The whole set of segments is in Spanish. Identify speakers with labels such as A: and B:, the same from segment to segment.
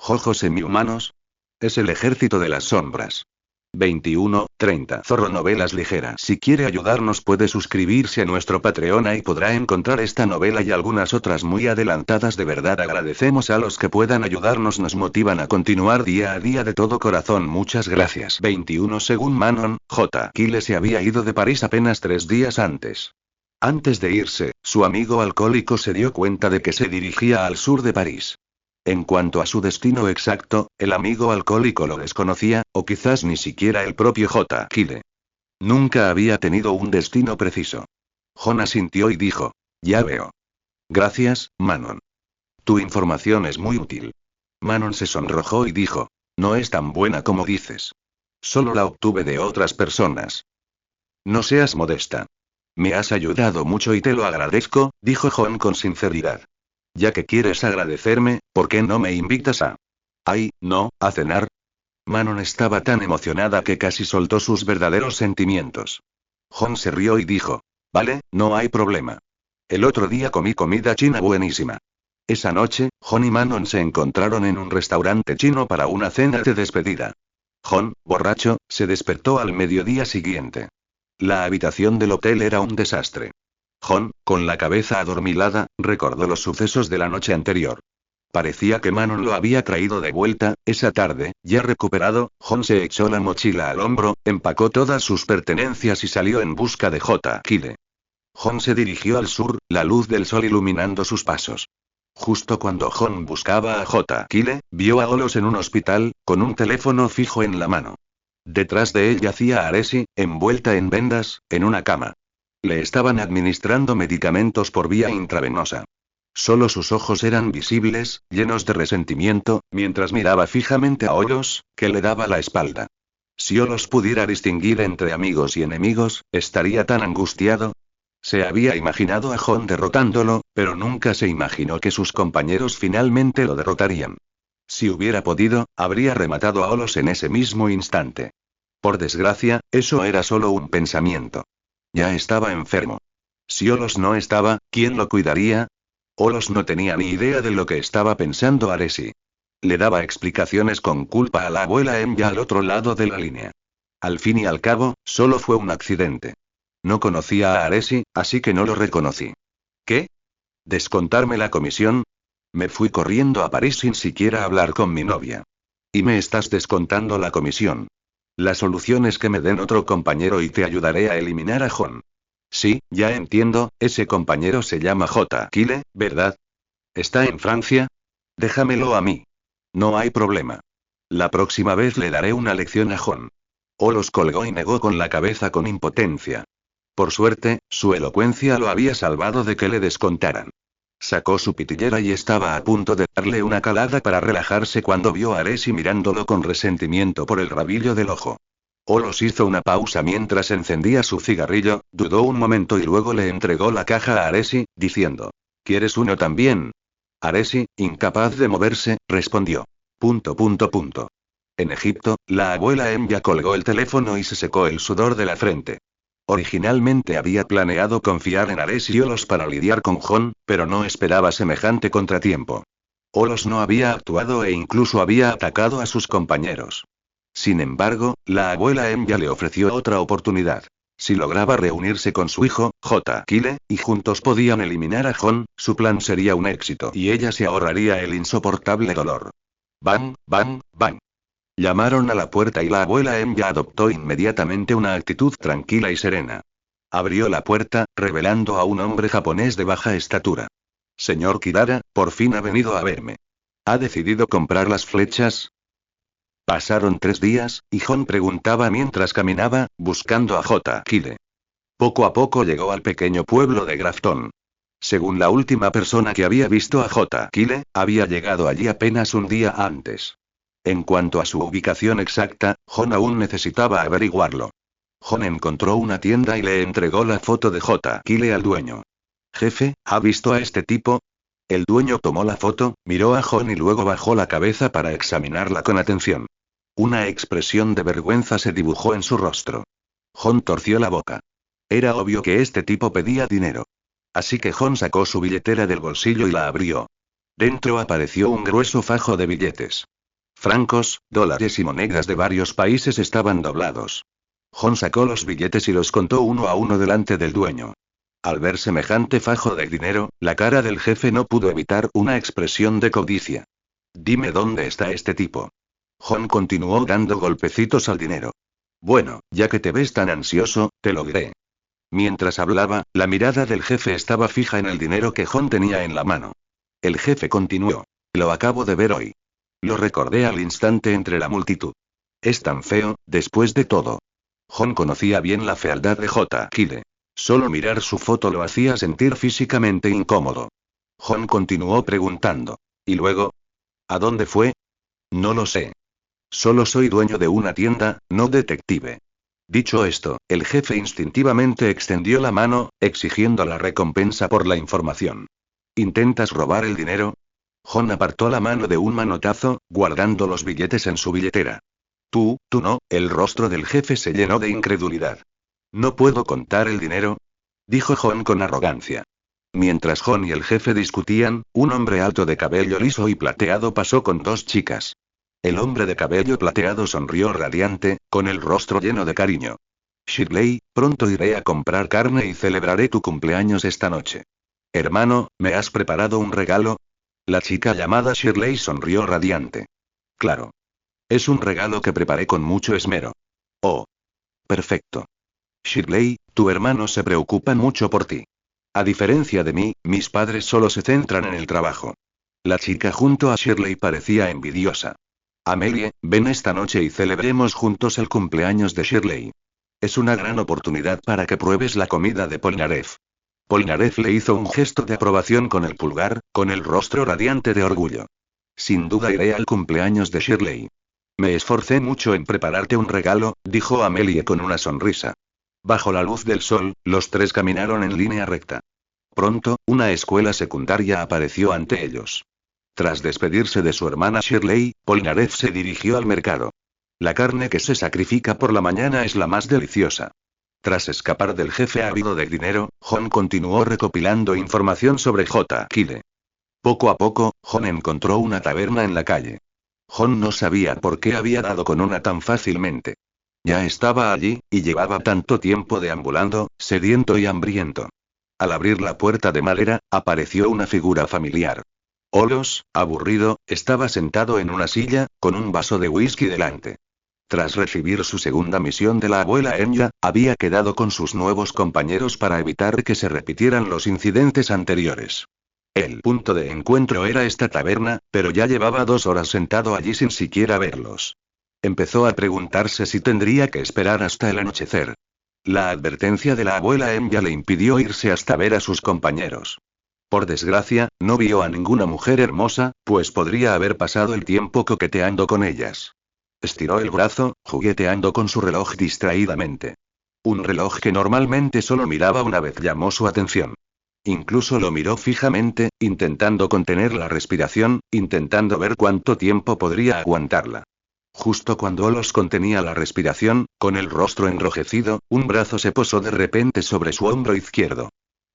A: Jojo semi-humanos. Es el ejército de las sombras. 21:30 Zorro Novelas Ligeras. Si quiere ayudarnos puede suscribirse a nuestro Patreon y podrá encontrar esta novela y algunas otras muy adelantadas. De verdad agradecemos a los que puedan ayudarnos, nos motivan a continuar día a día de todo corazón. Muchas gracias. 21 Según Manon, J. Kyle se había ido de París apenas 3 días antes. Antes de irse, su amigo alcohólico se dio cuenta de que se dirigía al sur de París. En cuanto a su destino exacto, el amigo alcohólico lo desconocía, o quizás ni siquiera el propio J. Kyle. Nunca había tenido un destino preciso. Jon asintió y dijo: ya veo. Gracias, Manon. Tu información es muy útil. Manon se sonrojó y dijo: no es tan buena como dices. Solo la obtuve de otras personas. No seas modesta. Me has ayudado mucho y te lo agradezco, dijo Jon con sinceridad. Ya que quieres agradecerme, ¿por qué no me invitas a... ay, no, a cenar? Manon estaba tan emocionada que casi soltó sus verdaderos sentimientos. Jon se rió y dijo: vale, no hay problema. El otro día comí comida china buenísima. Esa noche, Jon y Manon se encontraron en un restaurante chino para una cena de despedida. Jon, borracho, se despertó al mediodía siguiente. La habitación del hotel era un desastre. Jon, con la cabeza adormilada, recordó los sucesos de la noche anterior. Parecía que Manon lo había traído de vuelta. Esa tarde, ya recuperado, Jon se echó la mochila al hombro, empacó todas sus pertenencias y salió en busca de J. Kyle. Jon se dirigió al sur, la luz del sol iluminando sus pasos. Justo cuando Jon buscaba a J. Kyle, vio a Olos en un hospital, con un teléfono fijo en la mano. Detrás de él yacía Aresi, envuelta en vendas, en una cama. Le estaban administrando medicamentos por vía intravenosa. Solo sus ojos eran visibles, llenos de resentimiento, mientras miraba fijamente a Olos, que le daba la espalda. Si Olos pudiera distinguir entre amigos y enemigos, estaría tan angustiado. Se había imaginado a Jon derrotándolo, pero nunca se imaginó que sus compañeros finalmente lo derrotarían. Si hubiera podido, habría rematado a Olos en ese mismo instante. Por desgracia, eso era solo un pensamiento. Ya estaba enfermo. Si Olos no estaba, ¿quién lo cuidaría? Olos no tenía ni idea de lo que estaba pensando Aresi. Le daba explicaciones con culpa a la abuela Enya al otro lado de la línea. Al fin y al cabo, solo fue un accidente. No conocía a Aresi, así que no lo reconocí. ¿Qué? ¿Descontarme la comisión? Me fui corriendo a París sin siquiera hablar con mi novia. Y me estás descontando la comisión. La solución es que me den otro compañero y te ayudaré a eliminar a Jon. Sí, ya entiendo, ese compañero se llama J. Kyle, ¿verdad? ¿Está en Francia? Déjamelo a mí. No hay problema. La próxima vez le daré una lección a Jon. Olos colgó y negó con la cabeza con impotencia. Por suerte, su elocuencia lo había salvado de que le descontaran. Sacó su pitillera y estaba a punto de darle una calada para relajarse cuando vio a Aresi mirándolo con resentimiento por el rabillo del ojo. Olos hizo una pausa mientras encendía su cigarrillo, dudó un momento y luego le entregó la caja a Aresi, diciendo: ¿quieres uno también? Aresi, incapaz de moverse, respondió: En Egipto, la abuela Enya colgó el teléfono y se secó el sudor de la frente. Originalmente había planeado confiar en Aresi y Olos para lidiar con Jon, pero no esperaba semejante contratiempo. Olos no había actuado e incluso había atacado a sus compañeros. Sin embargo, la abuela Enya le ofreció otra oportunidad. Si lograba reunirse con su hijo, J. Kyle, y juntos podían eliminar a Jon, su plan sería un éxito y ella se ahorraría el insoportable dolor. Bang, bang, bang. Llamaron a la puerta y la abuela Enya adoptó inmediatamente una actitud tranquila y serena. Abrió la puerta, revelando a un hombre japonés de baja estatura. Señor Kirara, por fin ha venido a verme. ¿Ha decidido comprar las flechas? Pasaron 3 días, y Jon preguntaba mientras caminaba, buscando a J. Kyle. Poco a poco llegó al pequeño pueblo de Grafton. Según la última persona que había visto a J. Kyle, había llegado allí apenas un día antes. En cuanto a su ubicación exacta, Jon aún necesitaba averiguarlo. Jon encontró una tienda y le entregó la foto de J. Kyle al dueño. Jefe, ¿ha visto a este tipo? El dueño tomó la foto, miró a Jon y luego bajó la cabeza para examinarla con atención. Una expresión de vergüenza se dibujó en su rostro. Jon torció la boca. Era obvio que este tipo pedía dinero. Así que Jon sacó su billetera del bolsillo y la abrió. Dentro apareció un grueso fajo de billetes. Francos, dólares y monedas de varios países estaban doblados. Jon sacó los billetes y los contó uno a uno delante del dueño. Al ver semejante fajo de dinero, la cara del jefe no pudo evitar una expresión de codicia. Dime dónde está este tipo. Jon continuó dando golpecitos al dinero. Bueno, ya que te ves tan ansioso, te lo diré. Mientras hablaba, la mirada del jefe estaba fija en el dinero que Jon tenía en la mano. El jefe continuó. Lo acabo de ver hoy. Lo recordé al instante entre la multitud. Es tan feo, después de todo. Jon conocía bien la fealdad de J. Kyle. Solo mirar su foto lo hacía sentir físicamente incómodo. Jon continuó preguntando. ¿Y luego? ¿A dónde fue? No lo sé. Solo soy dueño de una tienda, no detective. Dicho esto, el jefe instintivamente extendió la mano, exigiendo la recompensa por la información. ¿Intentas robar el dinero? Jon apartó la mano de un manotazo, guardando los billetes en su billetera. Tú no, el rostro del jefe se llenó de incredulidad. ¿No puedo contar el dinero? Dijo Jon con arrogancia. Mientras Jon y el jefe discutían, un hombre alto de cabello liso y plateado pasó con dos chicas. El hombre de cabello plateado sonrió radiante, con el rostro lleno de cariño. Shirley, pronto iré a comprar carne y celebraré tu cumpleaños esta noche. Hermano, ¿me has preparado un regalo? La chica llamada Shirley sonrió radiante. Claro. Es un regalo que preparé con mucho esmero. Oh. Perfecto. Shirley, tu hermano se preocupa mucho por ti. A diferencia de mí, mis padres solo se centran en el trabajo. La chica junto a Shirley parecía envidiosa. Amelie, ven esta noche y celebremos juntos el cumpleaños de Shirley. Es una gran oportunidad para que pruebes la comida de Polnareff. Polnareff le hizo un gesto de aprobación con el pulgar, con el rostro radiante de orgullo. Sin duda iré al cumpleaños de Shirley. Me esforcé mucho en prepararte un regalo, dijo Amelie con una sonrisa. Bajo la luz del sol, los tres caminaron en línea recta. Pronto, una escuela secundaria apareció ante ellos. Tras despedirse de su hermana Shirley, Polnareff se dirigió al mercado. La carne que se sacrifica por la mañana es la más deliciosa. Tras escapar del jefe ávido de dinero, Jon continuó recopilando información sobre J. Kyle. Poco a poco, Jon encontró una taberna en la calle. Jon no sabía por qué había dado con una tan fácilmente. Ya estaba allí, y llevaba tanto tiempo deambulando, sediento y hambriento. Al abrir la puerta de madera, apareció una figura familiar. Olos, aburrido, estaba sentado en una silla, con un vaso de whisky delante. Tras recibir su segunda misión de la abuela Enya, había quedado con sus nuevos compañeros para evitar que se repitieran los incidentes anteriores. El punto de encuentro era esta taberna, pero ya llevaba 2 horas sentado allí sin siquiera verlos. Empezó a preguntarse si tendría que esperar hasta el anochecer. La advertencia de la abuela Enya le impidió irse hasta ver a sus compañeros. Por desgracia, no vio a ninguna mujer hermosa, pues podría haber pasado el tiempo coqueteando con ellas. Estiró el brazo, jugueteando con su reloj distraídamente. Un reloj que normalmente solo miraba una vez llamó su atención. Incluso lo miró fijamente, intentando contener la respiración, intentando ver cuánto tiempo podría aguantarla. Justo cuando Olos contenía la respiración, con el rostro enrojecido, un brazo se posó de repente sobre su hombro izquierdo.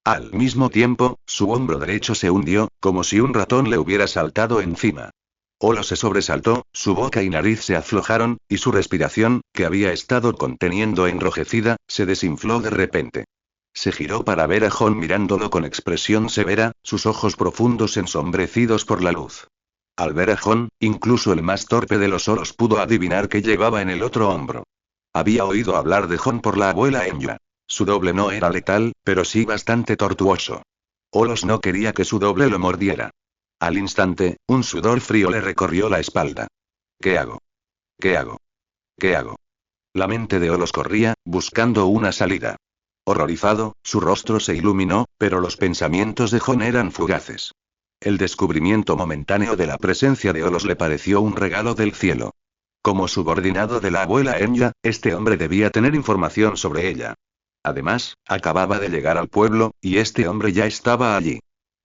A: Al mismo tiempo, su hombro derecho se hundió, como si un ratón le hubiera saltado encima. Olo se sobresaltó, su boca y nariz se aflojaron, y su respiración, que había estado conteniendo enrojecida, se desinfló de repente. Se giró para ver a Jon mirándolo con expresión severa, sus ojos profundos ensombrecidos por la luz. Al ver a Jon, incluso el más torpe de los Olos pudo adivinar qué llevaba en el otro hombro. Había oído hablar de Jon por la abuela Enya. Su doble no era letal, pero sí bastante tortuoso. Olos no quería que su doble lo mordiera. Al instante, un sudor frío le recorrió la espalda. ¿Qué hago? ¿Qué hago? ¿Qué hago? La mente de Olos corría, buscando una salida. Horrorizado, su rostro se iluminó, pero los pensamientos de Jon eran fugaces. El descubrimiento momentáneo de la presencia de Olos le pareció un regalo del cielo. Como subordinado de la abuela Enya, este hombre debía tener información sobre ella. Además, acababa de llegar al pueblo, y este hombre ya estaba allí.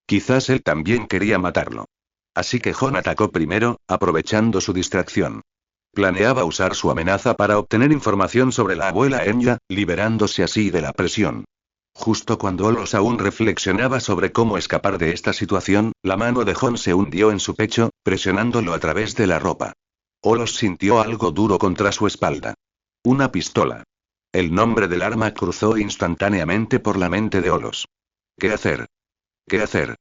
A: Quizás él también quería matarlo. Así que Jon atacó primero, aprovechando su distracción. Planeaba usar su amenaza para obtener información sobre la abuela Enya, liberándose así de la presión. Justo cuando Olos aún reflexionaba sobre cómo escapar de esta situación, la mano de Jon se hundió en su pecho, presionándolo a través de la ropa. Olos sintió algo duro contra su espalda. Una pistola. El nombre del arma cruzó instantáneamente por la mente de Olos. ¿Qué hacer? ¿Qué hacer?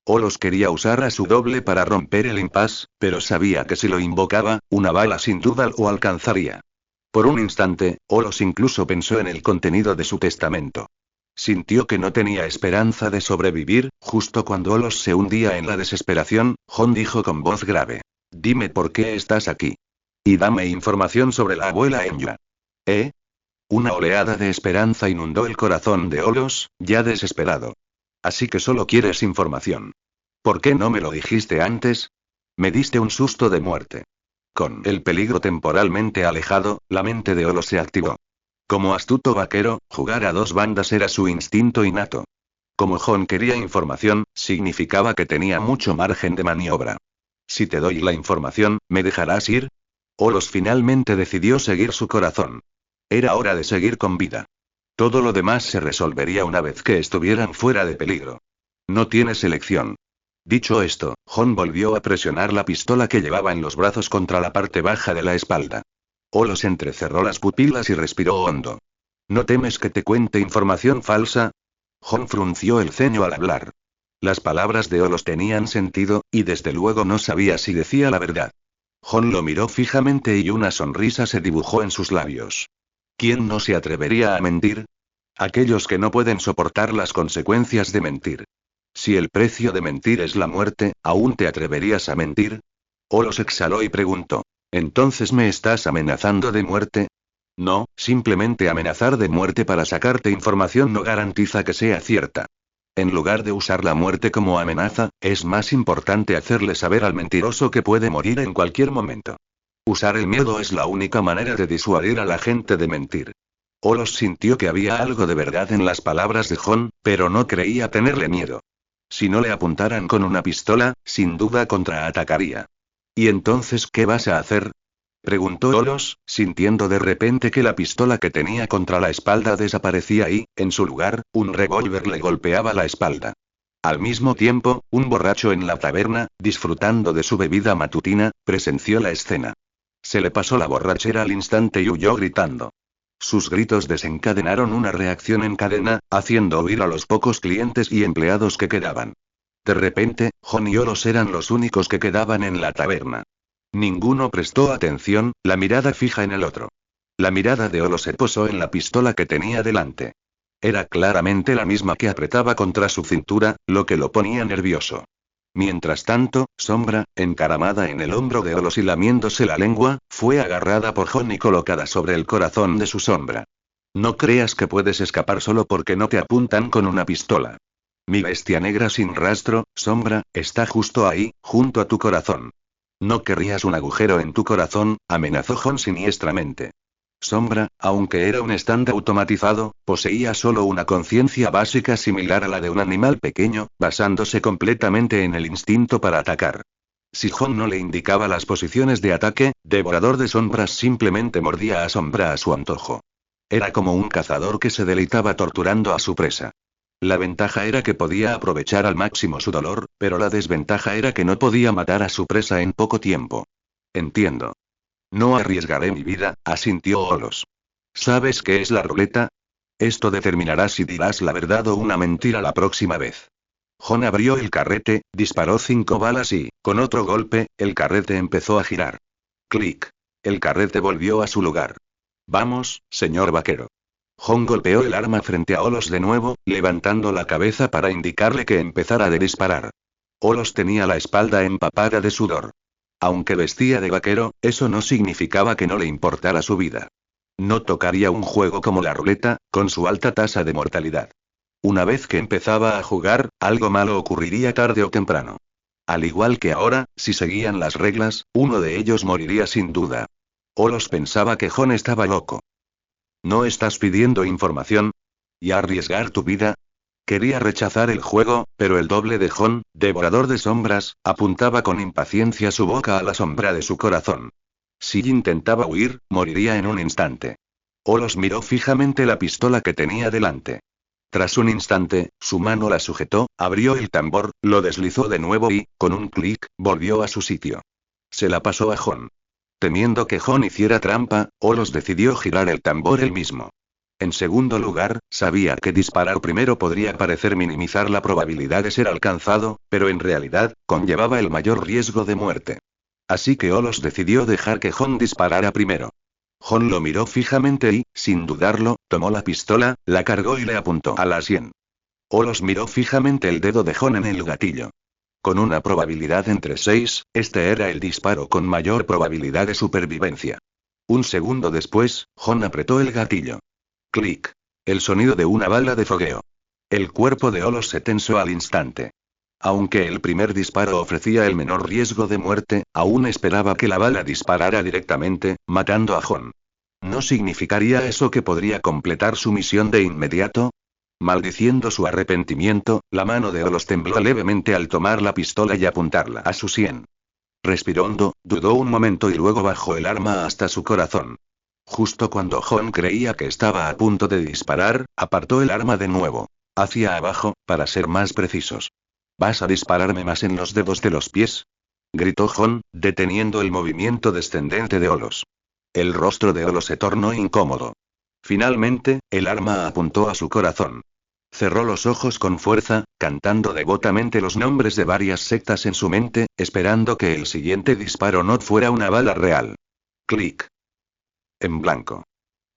A: Olos quería usar a su doble para romper el impasse, pero sabía que si lo invocaba, una bala sin duda lo alcanzaría. Por un instante, Olos incluso pensó en el contenido de su testamento. Sintió que no tenía esperanza de sobrevivir. Justo cuando Olos se hundía en la desesperación, Jon dijo con voz grave: «Dime por qué estás aquí. Y dame información sobre la abuela Enya». ¿Eh? Una oleada de esperanza inundó el corazón de Olos, ya desesperado. «Así que solo quieres información. ¿Por qué no me lo dijiste antes? Me diste un susto de muerte». Con el peligro temporalmente alejado, la mente de Olos se activó. Como astuto vaquero, jugar a dos bandas era su instinto innato. Como Jon quería información, significaba que tenía mucho margen de maniobra. «Si te doy la información, ¿me dejarás ir?». Olos finalmente decidió seguir su corazón. Era hora de seguir con vida. Todo lo demás se resolvería una vez que estuvieran fuera de peligro. No tienes elección. Dicho esto, Jon volvió a presionar la pistola que llevaba en los brazos contra la parte baja de la espalda. Olos entrecerró las pupilas y respiró hondo. ¿No temes que te cuente información falsa? Jon frunció el ceño al hablar. Las palabras de Olos tenían sentido, y desde luego no sabía si decía la verdad. Jon lo miró fijamente y una sonrisa se dibujó en sus labios. ¿Quién no se atrevería a mentir? Aquellos que no pueden soportar las consecuencias de mentir. Si el precio de mentir es la muerte, ¿aún te atreverías a mentir? Olos exhaló y preguntó: ¿entonces me estás amenazando de muerte? No, simplemente amenazar de muerte para sacarte información no garantiza que sea cierta. En lugar de usar la muerte como amenaza, es más importante hacerle saber al mentiroso que puede morir en cualquier momento. Usar el miedo es la única manera de disuadir a la gente de mentir. Olos sintió que había algo de verdad en las palabras de Jon, pero no creía tenerle miedo. Si no le apuntaran con una pistola, sin duda contraatacaría. ¿Y entonces qué vas a hacer?, preguntó Olos, sintiendo de repente que la pistola que tenía contra la espalda desaparecía y, en su lugar, un revólver le golpeaba la espalda. Al mismo tiempo, un borracho en la taberna, disfrutando de su bebida matutina, presenció la escena. Se le pasó la borrachera al instante y huyó gritando. Sus gritos desencadenaron una reacción en cadena, haciendo huir a los pocos clientes y empleados que quedaban. De repente, Jon y Olos eran los únicos que quedaban en la taberna. Ninguno prestó atención, la mirada fija en el otro. La mirada de Olos se posó en la pistola que tenía delante. Era claramente la misma que apretaba contra su cintura, lo que lo ponía nervioso. Mientras tanto, Sombra, encaramada en el hombro de Olos y lamiéndose la lengua, fue agarrada por Jon y colocada sobre el corazón de su sombra. No creas que puedes escapar solo porque no te apuntan con una pistola. Mi bestia negra sin rastro, Sombra, está justo ahí, junto a tu corazón. ¿No querrías un agujero en tu corazón?, amenazó Jon siniestramente. Sombra, aunque era un stand automatizado, poseía solo una conciencia básica similar a la de un animal pequeño, basándose completamente en el instinto para atacar. Si Jon no le indicaba las posiciones de ataque, Devorador de Sombras simplemente mordía a Sombra a su antojo. Era como un cazador que se deleitaba torturando a su presa. La ventaja era que podía aprovechar al máximo su dolor, pero la desventaja era que no podía matar a su presa en poco tiempo. Entiendo. No arriesgaré mi vida, asintió Olos. ¿Sabes qué es la ruleta? Esto determinará si dirás la verdad o una mentira la próxima vez. Jon abrió el carrete, disparó 5 balas y, con otro golpe, el carrete empezó a girar. Clic. El carrete volvió a su lugar. Vamos, señor vaquero. Jon golpeó el arma frente a Olos de nuevo, levantando la cabeza para indicarle que empezara a disparar. Olos tenía la espalda empapada de sudor. Aunque vestía de vaquero, eso no significaba que no le importara su vida. No tocaría un juego como la ruleta, con su alta tasa de mortalidad. Una vez que empezaba a jugar, algo malo ocurriría tarde o temprano. Al igual que ahora, si seguían las reglas, uno de ellos moriría sin duda. Olos pensaba que Jon estaba loco. ¿No estás pidiendo información? ¿Y arriesgar tu vida? Quería rechazar el juego, pero el doble de Jon, Devorador de Sombras, apuntaba con impaciencia su boca a la sombra de su corazón. Si intentaba huir, moriría en un instante. Olos miró fijamente la pistola que tenía delante. Tras un instante, su mano la sujetó, abrió el tambor, lo deslizó de nuevo y, con un clic, volvió a su sitio. Se la pasó a Jon. temiendo que Hon hiciera trampa, Olos decidió girar el tambor él mismo. En segundo lugar, sabía que disparar primero podría parecer minimizar la probabilidad de ser alcanzado, pero en realidad, conllevaba el mayor riesgo de muerte. Así que Olos decidió dejar que Hon disparara primero. Hon lo miró fijamente y, sin dudarlo, tomó la pistola, la cargó y le apuntó a la sien. Olos miró fijamente el dedo de Hon en el gatillo. Con una probabilidad entre 6, este era el disparo con mayor probabilidad de supervivencia. Un segundo después, Hon apretó el gatillo. Clic. El sonido de una bala de fogueo. El cuerpo de Olos se tensó al instante. Aunque el primer disparo ofrecía el menor riesgo de muerte, aún esperaba que la bala disparara directamente, matando a Hon. ¿No significaría eso que podría completar su misión de inmediato? Maldiciendo su arrepentimiento, la mano de Olos tembló levemente al tomar la pistola y apuntarla a su sien. Respiró hondo, dudó un momento y luego bajó el arma hasta su corazón. Justo cuando Hon creía que estaba a punto de disparar, apartó el arma de nuevo. Hacia abajo, para ser más precisos. ¿Vas a dispararme más en los dedos de los pies? Gritó Hon, deteniendo el movimiento descendente de Olos. El rostro de Olos se tornó incómodo. Finalmente, el arma apuntó a su corazón. Cerró los ojos con fuerza, cantando devotamente los nombres de varias sectas en su mente, esperando que el siguiente disparo no fuera una bala real. Clic. En blanco.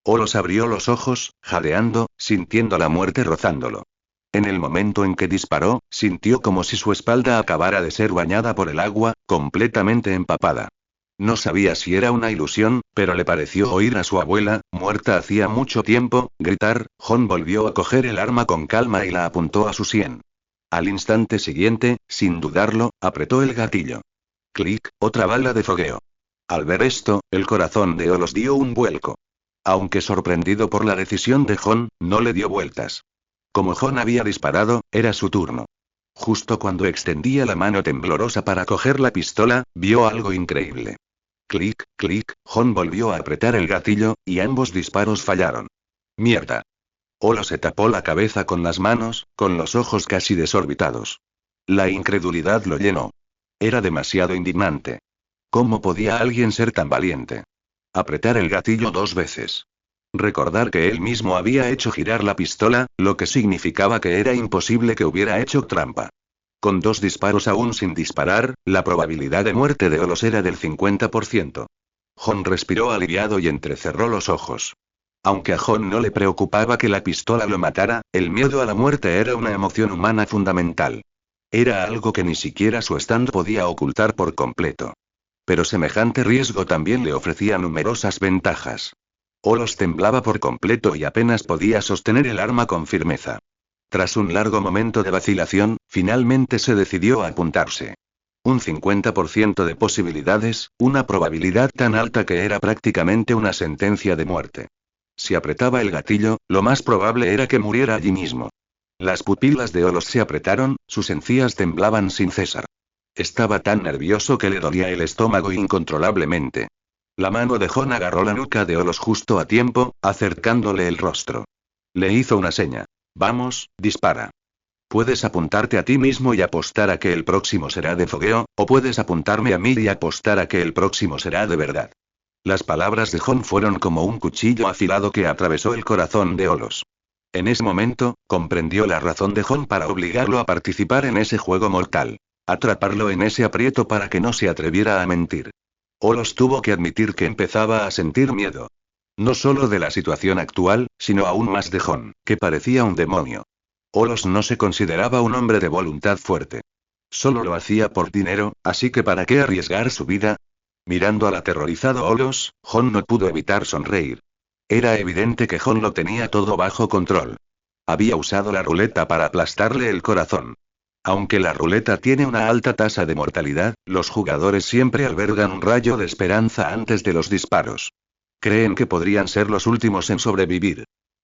A: Olos abrió los ojos, jadeando, sintiendo la muerte rozándolo. En el momento en que disparó, sintió como si su espalda acabara de ser bañada por el agua, completamente empapada. No sabía si era una ilusión, pero le pareció oír a su abuela, muerta hacía mucho tiempo, gritar. Hon volvió a coger el arma con calma y la apuntó a su sien. Al instante siguiente, sin dudarlo, apretó el gatillo. Clic, otra bala de fogueo. Al ver esto, el corazón de Olos dio un vuelco. Aunque sorprendido por la decisión de Hon, no le dio vueltas. Como Hon había disparado, era su turno. Justo cuando extendía la mano temblorosa para coger la pistola, vio algo increíble. Clic, clic, Hon volvió a apretar el gatillo, y ambos disparos fallaron. ¡Mierda! Olos se tapó la cabeza con las manos, con los ojos casi desorbitados. La incredulidad lo llenó. Era demasiado indignante. ¿Cómo podía alguien ser tan valiente? Apretar el gatillo 2 veces. Recordar que él mismo había hecho girar la pistola, lo que significaba que era imposible que hubiera hecho trampa. Con 2 disparos aún sin disparar, la probabilidad de muerte de Olos era del 50%. Hon respiró aliviado y entrecerró los ojos. Aunque a Hon no le preocupaba que la pistola lo matara, el miedo a la muerte era una emoción humana fundamental. Era algo que ni siquiera su stand podía ocultar por completo. Pero semejante riesgo también le ofrecía numerosas ventajas. Olos temblaba por completo y apenas podía sostener el arma con firmeza. Tras un largo momento de vacilación, finalmente se decidió a apuntarse. Un 50% de posibilidades, una probabilidad tan alta que era prácticamente una sentencia de muerte. Si apretaba el gatillo, lo más probable era que muriera allí mismo. Las pupilas de Olos se apretaron, sus encías temblaban sin cesar. Estaba tan nervioso que le dolía el estómago incontrolablemente. La mano de Hon agarró la nuca de Olos justo a tiempo, acercándole el rostro. Le hizo una seña. Vamos, dispara. Puedes apuntarte a ti mismo y apostar a que el próximo será de fogueo, o puedes apuntarme a mí y apostar a que el próximo será de verdad. Las palabras de Hon fueron como un cuchillo afilado que atravesó el corazón de Olos. En ese momento, comprendió la razón de Hon para obligarlo a participar en ese juego mortal. Atraparlo en ese aprieto para que no se atreviera a mentir. Olos tuvo que admitir que empezaba a sentir miedo. No solo de la situación actual, sino aún más de Hon, que parecía un demonio. Olos no se consideraba un hombre de voluntad fuerte. Solo lo hacía por dinero, así que ¿para qué arriesgar su vida? Mirando al aterrorizado Olos, Hon no pudo evitar sonreír. Era evidente que Hon lo tenía todo bajo control. Había usado la ruleta para aplastarle el corazón. Aunque la ruleta tiene una alta tasa de mortalidad, los jugadores siempre albergan un rayo de esperanza antes de los disparos. Creen que podrían ser los últimos en sobrevivir.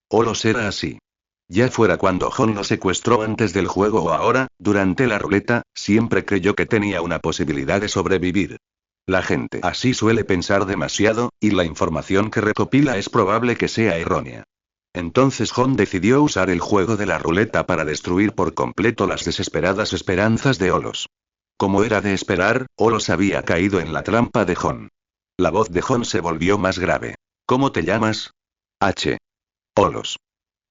A: Olos era así. Ya fuera cuando Hon lo secuestró antes del juego o ahora, durante la ruleta, siempre creyó que tenía una posibilidad de sobrevivir. La gente así suele pensar demasiado, y la información que recopila es probable que sea errónea. Entonces Hon decidió usar el juego de la ruleta para destruir por completo las desesperadas esperanzas de Olos. Como era de esperar, Olos había caído en la trampa de Hon. La voz de Jon se volvió más grave. ¿Cómo te llamas? H. Olos.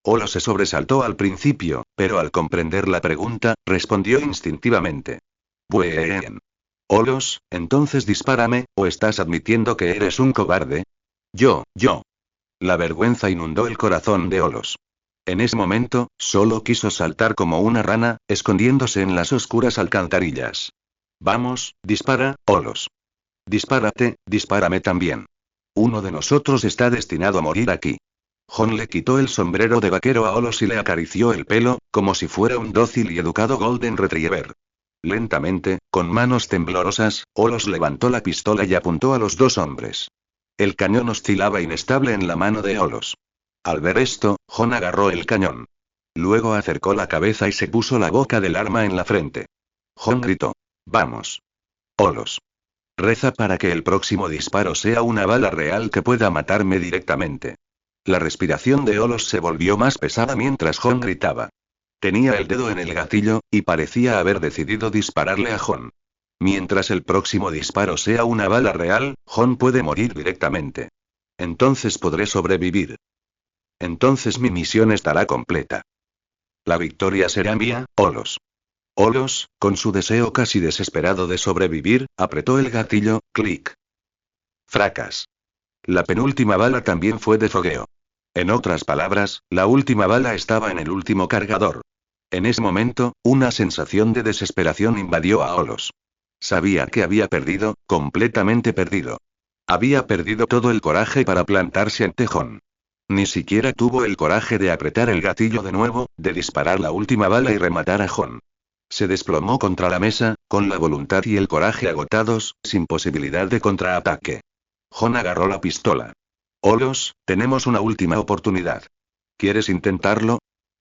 A: Olos se sobresaltó al principio, pero al comprender la pregunta, respondió instintivamente. Bien. Olos, entonces dispárame, ¿o estás admitiendo que eres un cobarde? Yo. La vergüenza inundó el corazón de Olos. En ese momento, solo quiso saltar como una rana, escondiéndose en las oscuras alcantarillas. Vamos, dispara, Olos. Dispárate, dispárame también. Uno de nosotros está destinado a morir aquí. Jon le quitó el sombrero de vaquero a Olos y le acarició el pelo, como si fuera un dócil y educado Golden Retriever. Lentamente, con manos temblorosas, Olos levantó la pistola y apuntó a los dos hombres. El cañón oscilaba inestable en la mano de Olos. Al ver esto, Jon agarró el cañón. Luego acercó la cabeza y se puso la boca del arma en la frente. Jon gritó. Vamos. Olos. Reza para que el próximo disparo sea una bala real que pueda matarme directamente. La respiración de Olos se volvió más pesada mientras Jon gritaba. Tenía el dedo en el gatillo, y parecía haber decidido dispararle a Jon. Mientras el próximo disparo sea una bala real, Jon puede morir directamente. Entonces podré sobrevivir. Entonces mi misión estará completa. La victoria será mía, Olos. Olos, con su deseo casi desesperado de sobrevivir, apretó el gatillo, clic. Fracas. La penúltima bala también fue de fogueo. En otras palabras, la última bala estaba en el último cargador. En ese momento, una sensación de desesperación invadió a Olos. Sabía que había perdido, completamente perdido. Había perdido todo el coraje para plantarse ante Jon. Ni siquiera tuvo el coraje de apretar el gatillo de nuevo, de disparar la última bala y rematar a Jon. Se desplomó contra la mesa, con la voluntad y el coraje agotados, sin posibilidad de contraataque. Jon agarró la pistola. Olos, tenemos una última oportunidad. ¿Quieres intentarlo?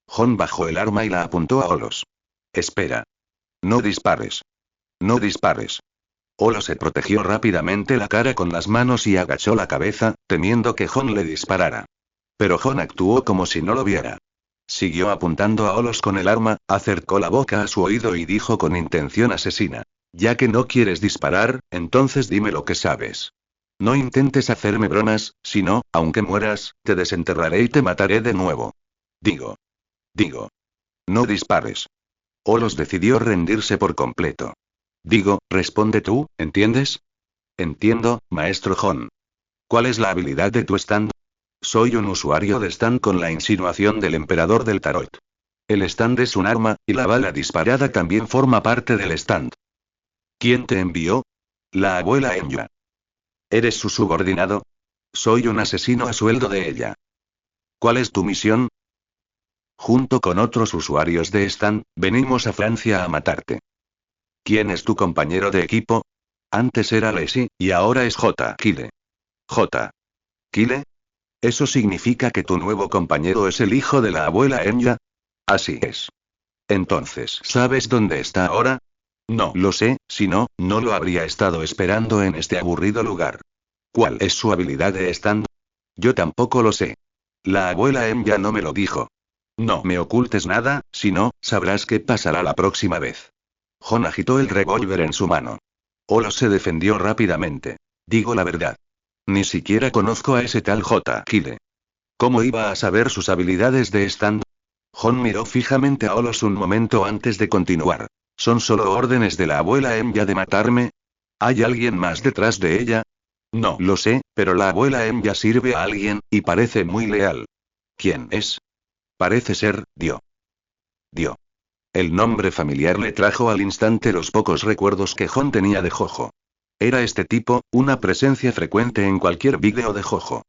A: Jon bajó el arma y la apuntó a Olos. Espera. No dispares. No dispares. Olos se protegió rápidamente la cara con las manos y agachó la cabeza, temiendo que Jon le disparara. Pero Jon actuó como si no lo viera. Siguió apuntando a Olos con el arma, acercó la boca a su oído y dijo con intención asesina. Ya que no quieres disparar, entonces dime lo que sabes. No intentes hacerme bromas, si no, aunque mueras, te desenterraré y te mataré de nuevo. Digo. No dispares. Olos decidió rendirse por completo. Digo, responde tú, ¿entiendes? Entiendo, maestro Jon. ¿Cuál es la habilidad de tu stand? Soy un usuario de stand con la insinuación del emperador del tarot. El stand es un arma, y la bala disparada también forma parte del stand. ¿Quién te envió? La abuela Enya. ¿Eres su subordinado? Soy un asesino a sueldo de ella. ¿Cuál es tu misión? Junto con otros usuarios de stand, venimos a Francia a matarte. ¿Quién es tu compañero de equipo? Antes era Lacey, y ahora es J. Kyle. J. ¿Kyle? ¿Eso significa que tu nuevo compañero es el hijo de la abuela Enya? Así es. Entonces, ¿sabes dónde está ahora? No lo sé, si no, no lo habría estado esperando en este aburrido lugar. ¿Cuál es su habilidad de stand? Yo tampoco lo sé. La abuela Enya no me lo dijo. No me ocultes nada, si no, sabrás qué pasará la próxima vez. Jon agitó el revólver en su mano. Olos se defendió rápidamente. Digo la verdad. Ni siquiera conozco a ese tal J. Kyle. ¿Cómo iba a saber sus habilidades de stand? Jon miró fijamente a Olos un momento antes de continuar. ¿Son solo órdenes de la abuela Enya de matarme? ¿Hay alguien más detrás de ella? No lo sé, pero la abuela Enya sirve a alguien, y parece muy leal. ¿Quién es? Parece ser, Dio. Dio. El nombre familiar le trajo al instante los pocos recuerdos que Jon tenía de Jojo. Era este tipo, una presencia frecuente en cualquier vídeo de Jojo.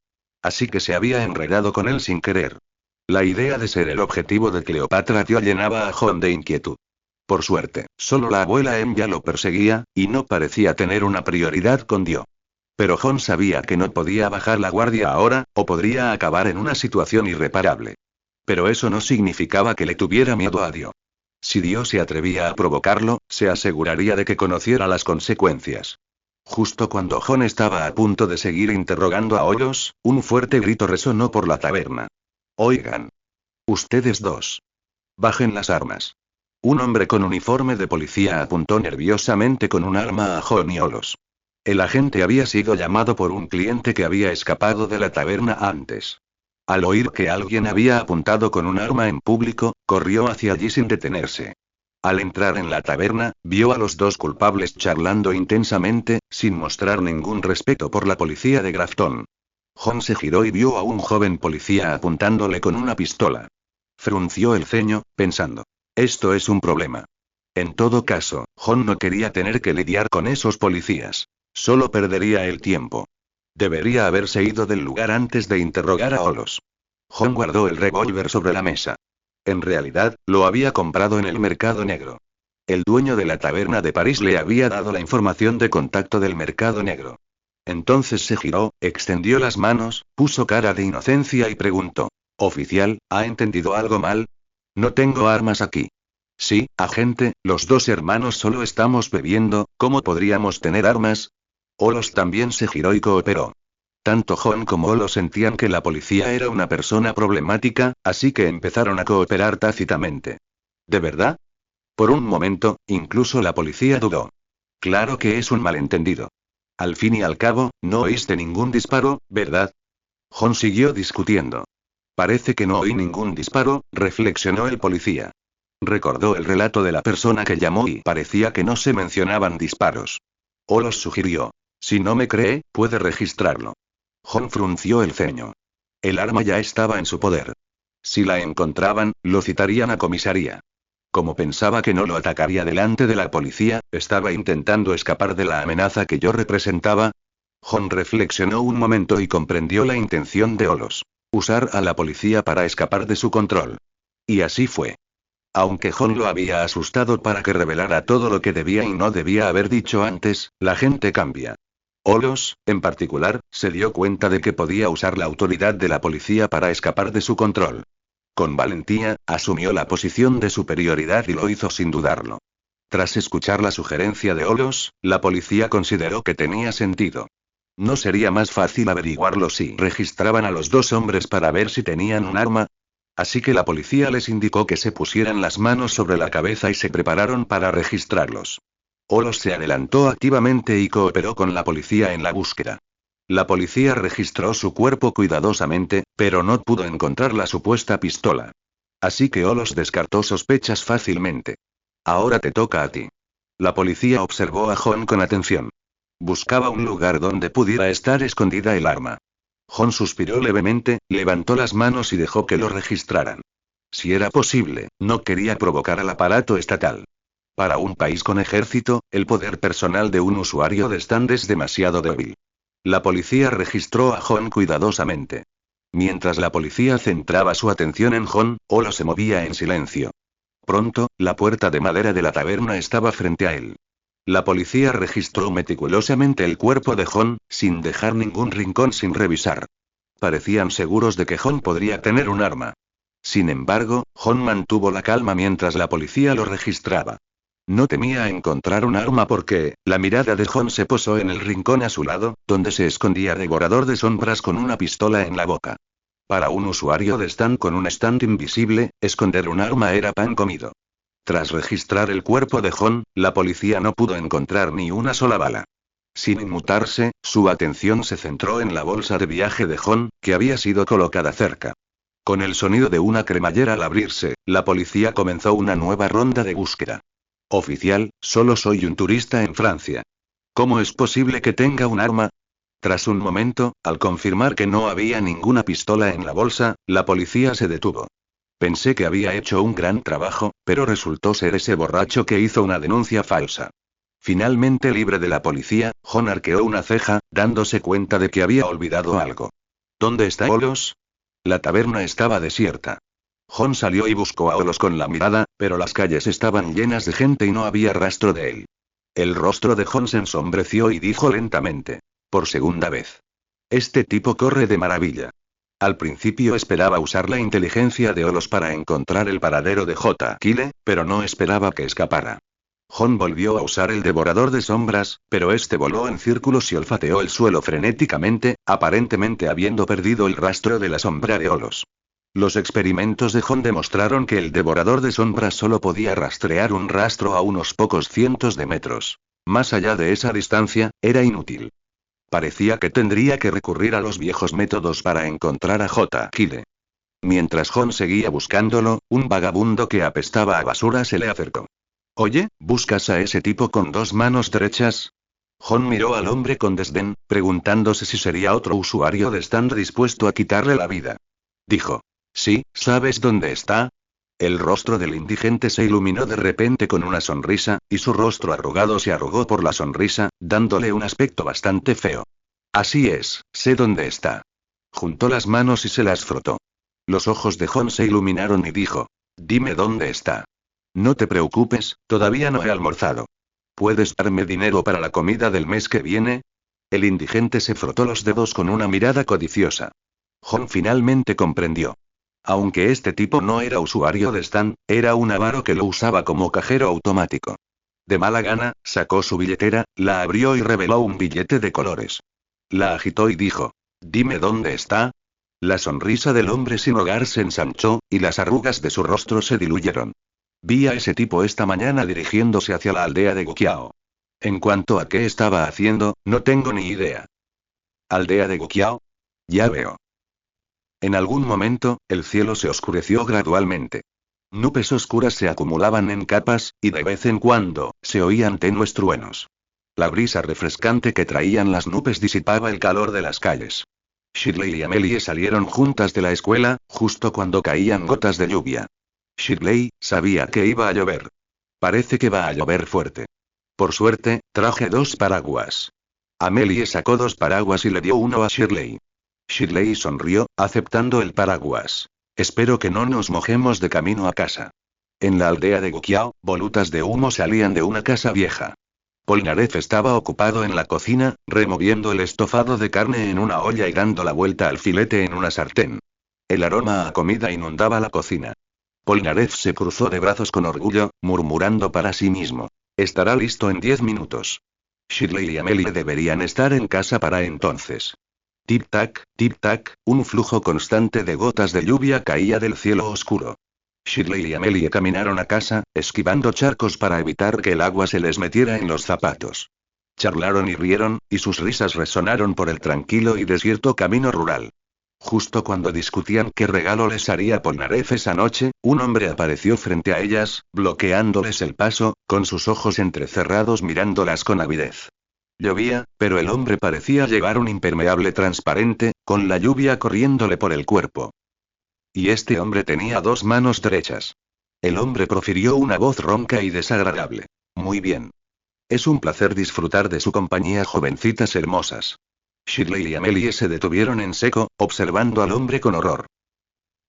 A: Así que se había enredado con él sin querer. La idea de ser el objetivo de Cleopatra Dio llenaba a Jon de inquietud. Por suerte, solo la abuela Enya lo perseguía, y no parecía tener una prioridad con Dio. Pero Jon sabía que no podía bajar la guardia ahora, o podría acabar en una situación irreparable. Pero eso no significaba que le tuviera miedo a Dio. Si Dio se atrevía a provocarlo, se aseguraría de que conociera las consecuencias. Justo cuando Jon estaba a punto de seguir interrogando a Olos, un fuerte grito resonó por la taberna. Oigan. Ustedes dos. Bajen las armas. Un hombre con uniforme de policía apuntó nerviosamente con un arma a Jon y Olos. El agente había sido llamado por un cliente que había escapado de la taberna antes. Al oír que alguien había apuntado con un arma en público, corrió hacia allí sin detenerse. Al entrar en la taberna, vio a los dos culpables charlando intensamente, sin mostrar ningún respeto por la policía de Grafton. John se giró y vio a un joven policía apuntándole con una pistola. Frunció el ceño, pensando: esto es un problema. En todo caso, John no quería tener que lidiar con esos policías. Solo perdería el tiempo. Debería haberse ido del lugar antes de interrogar a Olos. John guardó el revólver sobre la mesa. En realidad, lo había comprado en el mercado negro. El dueño de la taberna de París le había dado la información de contacto del mercado negro. Entonces se giró, extendió las manos, puso cara de inocencia y preguntó: «Oficial, ¿ha entendido algo mal? No tengo armas aquí». «Sí, agente, los dos hermanos solo estamos bebiendo, ¿cómo podríamos tener armas?» Olos también se giró y cooperó. Tanto John como Olos sentían que la policía era una persona problemática, así que empezaron a cooperar tácitamente. ¿De verdad? Por un momento, incluso la policía dudó. Claro que es un malentendido. Al fin y al cabo, no oíste ningún disparo, ¿verdad? John siguió discutiendo. Parece que no oí ningún disparo, reflexionó el policía. Recordó el relato de la persona que llamó y parecía que no se mencionaban disparos. Olos sugirió: si no me cree, puede registrarlo. John frunció el ceño. El arma ya estaba en su poder. Si la encontraban, lo citarían a comisaría. Como pensaba que no lo atacaría delante de la policía, estaba intentando escapar de la amenaza que yo representaba. John reflexionó un momento y comprendió la intención de Olos: usar a la policía para escapar de su control. Y así fue. Aunque John lo había asustado para que revelara todo lo que debía y no debía haber dicho antes, la gente cambia. Olos, en particular, se dio cuenta de que podía usar la autoridad de la policía para escapar de su control. Con valentía, asumió la posición de superioridad y lo hizo sin dudarlo. Tras escuchar la sugerencia de Olos, la policía consideró que tenía sentido. ¿No sería más fácil averiguarlo si registraban a los dos hombres para ver si tenían un arma? Así que la policía les indicó que se pusieran las manos sobre la cabeza y se prepararon para registrarlos. Olos se adelantó activamente y cooperó con la policía en la búsqueda. La policía registró su cuerpo cuidadosamente, pero no pudo encontrar la supuesta pistola. Así que Olos descartó sospechas fácilmente. Ahora te toca a ti. La policía observó a John con atención. Buscaba un lugar donde pudiera estar escondida el arma. John suspiró levemente, levantó las manos y dejó que lo registraran. Si era posible, no quería provocar al aparato estatal. Para un país con ejército, el poder personal de un usuario de stand es demasiado débil. La policía registró a John cuidadosamente. Mientras la policía centraba su atención en John, Olo se movía en silencio. Pronto, la puerta de madera de la taberna estaba frente a él. La policía registró meticulosamente el cuerpo de John, sin dejar ningún rincón sin revisar. Parecían seguros de que John podría tener un arma. Sin embargo, John mantuvo la calma mientras la policía lo registraba. No temía encontrar un arma porque, la mirada de John se posó en el rincón a su lado, donde se escondía Devorador de Sombras con una pistola en la boca. Para un usuario de stand con un stand invisible, esconder un arma era pan comido. Tras registrar el cuerpo de John, la policía no pudo encontrar ni una sola bala. Sin inmutarse, su atención se centró en la bolsa de viaje de John, que había sido colocada cerca. Con el sonido de una cremallera al abrirse, la policía comenzó una nueva ronda de búsqueda. Oficial, solo soy un turista en Francia. ¿Cómo es posible que tenga un arma? Tras un momento, al confirmar que no había ninguna pistola en la bolsa, la policía se detuvo. Pensé que había hecho un gran trabajo, pero resultó ser ese borracho que hizo una denuncia falsa. Finalmente libre de la policía, John arqueó una ceja, dándose cuenta de que había olvidado algo. ¿Dónde está Olos? La taberna estaba desierta. John salió y buscó a Olos con la mirada, pero las calles estaban llenas de gente y no había rastro de él. El rostro de John se ensombreció y dijo lentamente: por segunda vez. Este tipo corre de maravilla. Al principio esperaba usar la inteligencia de Olos para encontrar el paradero de J. Kyle, pero no esperaba que escapara. John volvió a usar el Devorador de Sombras, pero este voló en círculos y olfateó el suelo frenéticamente, aparentemente habiendo perdido el rastro de la sombra de Olos. Los experimentos de John demostraron que el Devorador de Sombras solo podía rastrear un rastro a unos pocos cientos de metros. Más allá de esa distancia, era inútil. Parecía que tendría que recurrir a los viejos métodos para encontrar a J. Kyle. Mientras John seguía buscándolo, un vagabundo que apestaba a basura se le acercó. Oye, ¿buscas a ese tipo con dos manos derechas? John miró al hombre con desdén, preguntándose si sería otro usuario de stand dispuesto a quitarle la vida. Dijo. Sí, ¿sabes dónde está? El rostro del indigente se iluminó de repente con una sonrisa, y su rostro arrugado se arrugó por la sonrisa, dándole un aspecto bastante feo. Así es, sé dónde está. Juntó las manos y se las frotó. Los ojos de John se iluminaron y dijo. Dime dónde está. No te preocupes, todavía no he almorzado. ¿Puedes darme dinero para la comida del mes que viene? El indigente se frotó los dedos con una mirada codiciosa. John finalmente comprendió. Aunque este tipo no era usuario de stand, era un avaro que lo usaba como cajero automático. De mala gana, sacó su billetera, la abrió y reveló un billete de colores. La agitó y dijo. Dime dónde está. La sonrisa del hombre sin hogar se ensanchó, y las arrugas de su rostro se diluyeron. Vi a ese tipo esta mañana dirigiéndose hacia la aldea de Guqiao. En cuanto a qué estaba haciendo, no tengo ni idea. ¿Aldea de Guqiao? Ya veo. En algún momento, el cielo se oscureció gradualmente. Nubes oscuras se acumulaban en capas, y de vez en cuando, se oían tenues truenos. La brisa refrescante que traían las nubes disipaba el calor de las calles. Shirley y Amelie salieron juntas de la escuela, justo cuando caían gotas de lluvia. Shirley sabía que iba a llover. Parece que va a llover fuerte. Por suerte, traje dos paraguas. Amelie sacó dos paraguas y le dio uno a Shirley. Shirley sonrió, aceptando el paraguas. Espero que no nos mojemos de camino a casa. En la aldea de Guqiao, volutas de humo salían de una casa vieja. Polnareff estaba ocupado en la cocina, removiendo el estofado de carne en una olla y dando la vuelta al filete en una sartén. El aroma a comida inundaba la cocina. Polnareff se cruzó de brazos con orgullo, murmurando para sí mismo. Estará listo en 10 minutos. Shirley y Amelie deberían estar en casa para entonces. Tic-tac, un flujo constante de gotas de lluvia caía del cielo oscuro. Shirley y Amelie caminaron a casa, esquivando charcos para evitar que el agua se les metiera en los zapatos. Charlaron y rieron, y sus risas resonaron por el tranquilo y desierto camino rural. Justo cuando discutían qué regalo les haría Polnareff esa noche, un hombre apareció frente a ellas, bloqueándoles el paso, con sus ojos entrecerrados mirándolas con avidez. Llovía, pero el hombre parecía llevar un impermeable transparente, con la lluvia corriéndole por el cuerpo. Y este hombre tenía dos manos derechas. El hombre profirió una voz ronca y desagradable. Muy bien. Es un placer disfrutar de su compañía, jovencitas hermosas. Shirley y Amelie se detuvieron en seco, observando al hombre con horror.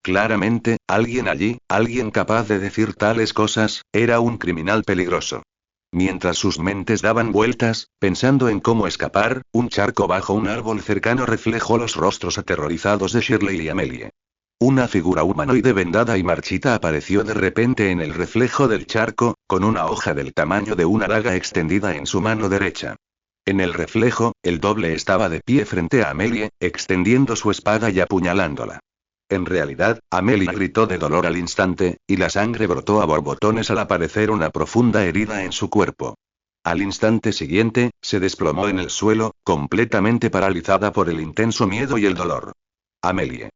A: Claramente, alguien allí, alguien capaz de decir tales cosas, era un criminal peligroso. Mientras sus mentes daban vueltas, pensando en cómo escapar, un charco bajo un árbol cercano reflejó los rostros aterrorizados de Shirley y Amelie. Una figura humanoide vendada y marchita apareció de repente en el reflejo del charco, con una hoja del tamaño de una daga extendida en su mano derecha. En el reflejo, el doble estaba de pie frente a Amelie, extendiendo su espada y apuñalándola. En realidad, Amelie gritó de dolor al instante, y la sangre brotó a borbotones al aparecer una profunda herida en su cuerpo. Al instante siguiente, se desplomó en el suelo, completamente paralizada por el intenso miedo y el dolor. Amelie.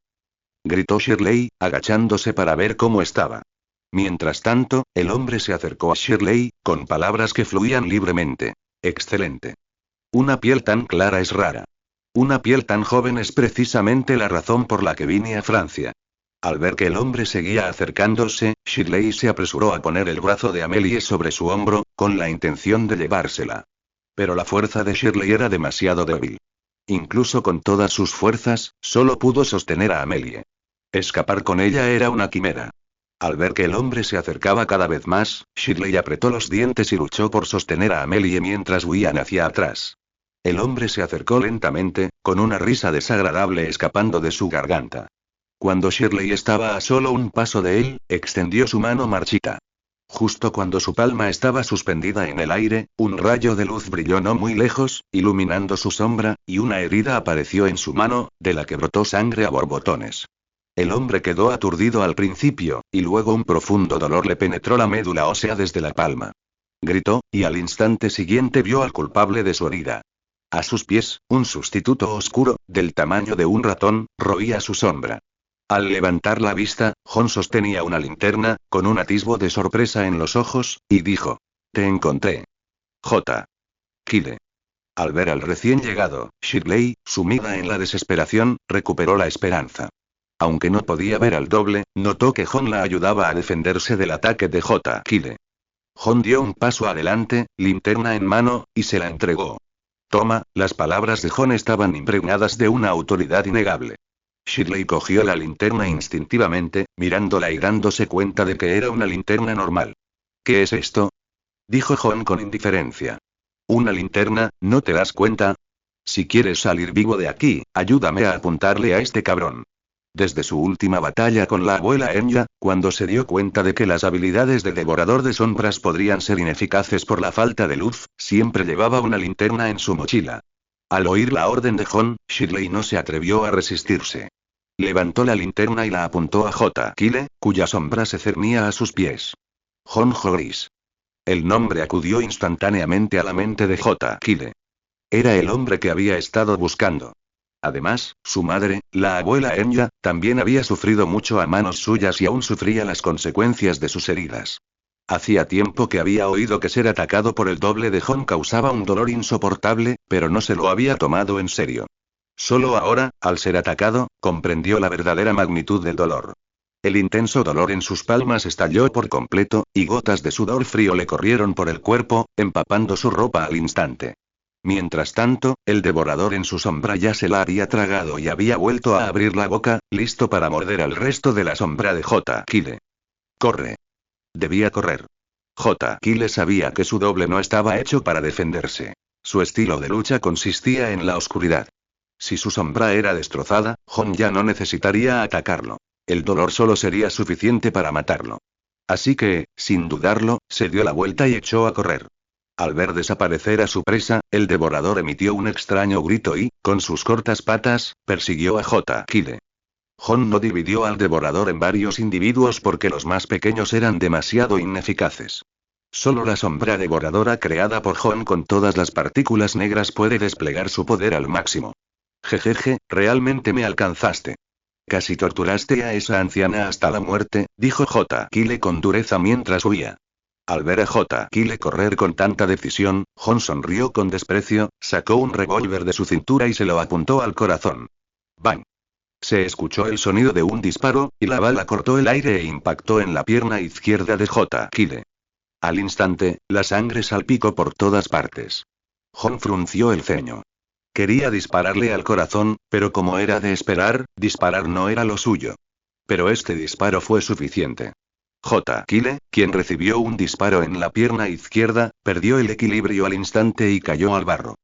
A: Gritó Shirley, agachándose para ver cómo estaba. Mientras tanto, el hombre se acercó a Shirley, con palabras que fluían libremente. Excelente. Una piel tan clara es rara. Una piel tan joven es precisamente la razón por la que vine a Francia. Al ver que el hombre seguía acercándose, Shirley se apresuró a poner el brazo de Amelie sobre su hombro, con la intención de llevársela. Pero la fuerza de Shirley era demasiado débil. Incluso con todas sus fuerzas, solo pudo sostener a Amelie. Escapar con ella era una quimera. Al ver que el hombre se acercaba cada vez más, Shirley apretó los dientes y luchó por sostener a Amelie mientras huían hacia atrás. El hombre se acercó lentamente, con una risa desagradable escapando de su garganta. Cuando Shirley estaba a solo un paso de él, extendió su mano marchita. Justo cuando su palma estaba suspendida en el aire, un rayo de luz brilló no muy lejos, iluminando su sombra, y una herida apareció en su mano, de la que brotó sangre a borbotones. El hombre quedó aturdido al principio, y luego un profundo dolor le penetró la médula ósea desde la palma. Gritó, y al instante siguiente vio al culpable de su herida. A sus pies, un sustituto oscuro, del tamaño de un ratón, roía su sombra. Al levantar la vista, Jon sostenía una linterna, con un atisbo de sorpresa en los ojos, y dijo: Te encontré. J. Kyle. Al ver al recién llegado, Shirley, sumida en la desesperación, recuperó la esperanza. Aunque no podía ver al doble, notó que Jon la ayudaba a defenderse del ataque de J. Kyle. Jon dio un paso adelante, linterna en mano, y se la entregó. Toma, las palabras de Jon estaban impregnadas de una autoridad innegable. Shirley cogió la linterna instintivamente, mirándola y dándose cuenta de que era una linterna normal. ¿Qué es esto? Dijo Jon con indiferencia. ¿Una linterna, no te das cuenta? Si quieres salir vivo de aquí, ayúdame a apuntarle a este cabrón. Desde su última batalla con la abuela Enya, cuando se dio cuenta de que las habilidades de devorador de sombras podrían ser ineficaces por la falta de luz, siempre llevaba una linterna en su mochila. Al oír la orden de Jon, Shirley no se atrevió a resistirse. Levantó la linterna y la apuntó a J. Kyle, cuya sombra se cernía a sus pies. Jon Joris. El nombre acudió instantáneamente a la mente de J. Kyle. Era el hombre que había estado buscando. Además, su madre, la abuela Enya, también había sufrido mucho a manos suyas y aún sufría las consecuencias de sus heridas. Hacía tiempo que había oído que ser atacado por el doble de Jon causaba un dolor insoportable, pero no se lo había tomado en serio. Solo ahora, al ser atacado, comprendió la verdadera magnitud del dolor. El intenso dolor en sus palmas estalló por completo, y gotas de sudor frío le corrieron por el cuerpo, empapando su ropa al instante. Mientras tanto, el devorador en su sombra ya se la había tragado y había vuelto a abrir la boca, listo para morder al resto de la sombra de J. Kyle. Corre. Debía correr. J. Kyle sabía que su doble no estaba hecho para defenderse. Su estilo de lucha consistía en la oscuridad. Si su sombra era destrozada, Jon ya no necesitaría atacarlo. El dolor solo sería suficiente para matarlo. Así que, sin dudarlo, se dio la vuelta y echó a correr. Al ver desaparecer a su presa, el devorador emitió un extraño grito y, con sus cortas patas, persiguió a J. Kyle. Jon no dividió al devorador en varios individuos porque los más pequeños eran demasiado ineficaces. Solo la sombra devoradora creada por Jon con todas las partículas negras puede desplegar su poder al máximo. Jejeje, realmente me alcanzaste. Casi torturaste a esa anciana hasta la muerte, dijo J. Kyle con dureza mientras huía. Al ver a J. Kyle correr con tanta decisión, Jon sonrió con desprecio, sacó un revólver de su cintura y se lo apuntó al corazón. ¡Bang! Se escuchó el sonido de un disparo, y la bala cortó el aire e impactó en la pierna izquierda de J. Kyle. Al instante, la sangre salpicó por todas partes. Jon frunció el ceño. Quería dispararle al corazón, pero como era de esperar, disparar no era lo suyo. Pero este disparo fue suficiente. J. Kyle, quien recibió un disparo en la pierna izquierda, perdió el equilibrio al instante y cayó al barro.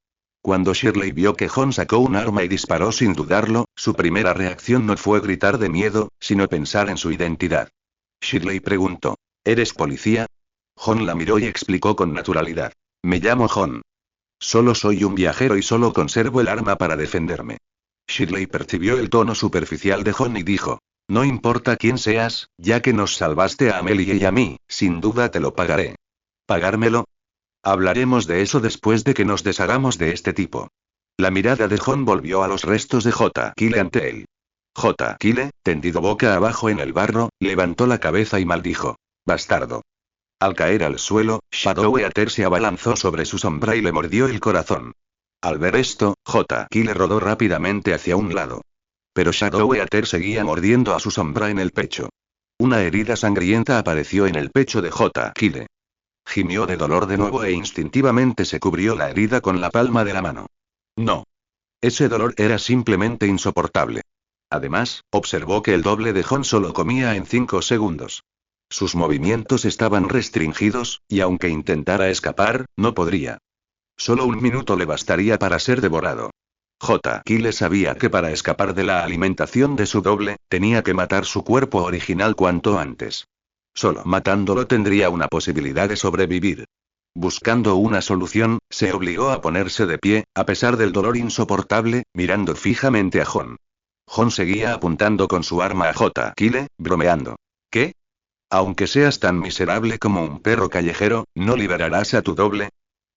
A: Cuando Shirley vio que Jon sacó un arma y disparó sin dudarlo, su primera reacción no fue gritar de miedo, sino pensar en su identidad. Shirley preguntó: ¿Eres policía? Jon la miró y explicó con naturalidad: Me llamo Jon. Solo soy un viajero y solo conservo el arma para defenderme. Shirley percibió el tono superficial de Jon y dijo: No importa quién seas, ya que nos salvaste a Amelie y a mí, sin duda te lo pagaré. ¿Pagármelo? Hablaremos de eso después de que nos deshagamos de este tipo. La mirada de Jon volvió a los restos de J. Kyle ante él. J. Kyle, tendido boca abajo en el barro, levantó la cabeza y maldijo: Bastardo. Al caer al suelo, Shadoweater se abalanzó sobre su sombra y le mordió el corazón. Al ver esto, J. Kyle rodó rápidamente hacia un lado. Pero Shadoweater seguía mordiendo a su sombra en el pecho. Una herida sangrienta apareció en el pecho de J. Kyle. Gimió de dolor de nuevo e instintivamente se cubrió la herida con la palma de la mano. No. Ese dolor era simplemente insoportable. Además, observó que el doble de Jon solo comía en 5 segundos. Sus movimientos estaban restringidos, y aunque intentara escapar, no podría. Solo un minuto le bastaría para ser devorado. J. Kyle sabía que para escapar de la alimentación de su doble, tenía que matar su cuerpo original cuanto antes. Solo matándolo tendría una posibilidad de sobrevivir. Buscando una solución, se obligó a ponerse de pie, a pesar del dolor insoportable, mirando fijamente a Jon. Jon seguía apuntando con su arma a J. Kyle, bromeando. ¿Qué? Aunque seas tan miserable como un perro callejero, ¿no liberarás a tu doble?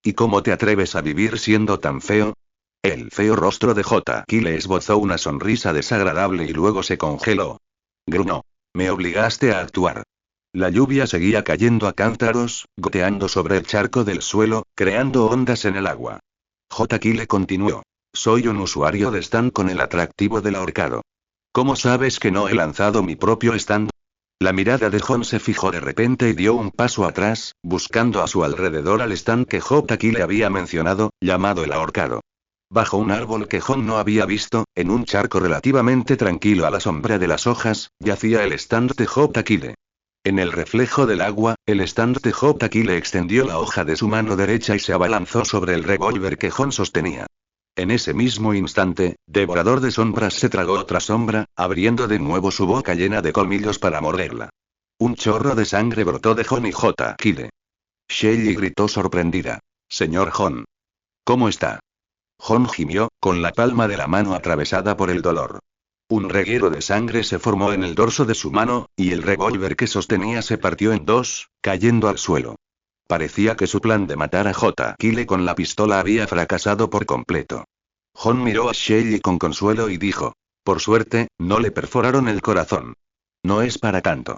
A: ¿Y cómo te atreves a vivir siendo tan feo? El feo rostro de J. Kyle esbozó una sonrisa desagradable y luego se congeló. Gruñó. Me obligaste a actuar. La lluvia seguía cayendo a cántaros, goteando sobre el charco del suelo, creando ondas en el agua. J. Kyle continuó. Soy un usuario de stand con el atractivo del ahorcado. ¿Cómo sabes que no he lanzado mi propio stand? La mirada de Jon se fijó de repente y dio un paso atrás, buscando a su alrededor al stand que J. Kyle había mencionado, llamado el ahorcado. Bajo un árbol que Jon no había visto, en un charco relativamente tranquilo a la sombra de las hojas, yacía el stand de J. Kyle. En el reflejo del agua, el stand de J. Kyle extendió la hoja de su mano derecha y se abalanzó sobre el revólver que Jon sostenía. En ese mismo instante, Devorador de Sombras se tragó otra sombra, abriendo de nuevo su boca llena de colmillos para morderla. Un chorro de sangre brotó de Jon y J. Kyle. Shelly gritó sorprendida. Señor Jon. ¿Cómo está? Jon gimió, con la palma de la mano atravesada por el dolor. Un reguero de sangre se formó en el dorso de su mano, y el revólver que sostenía se partió en dos, cayendo al suelo. Parecía que su plan de matar a J. Kyle con la pistola había fracasado por completo. Jon miró a Shelly con consuelo y dijo. Por suerte, no le perforaron el corazón. No es para tanto.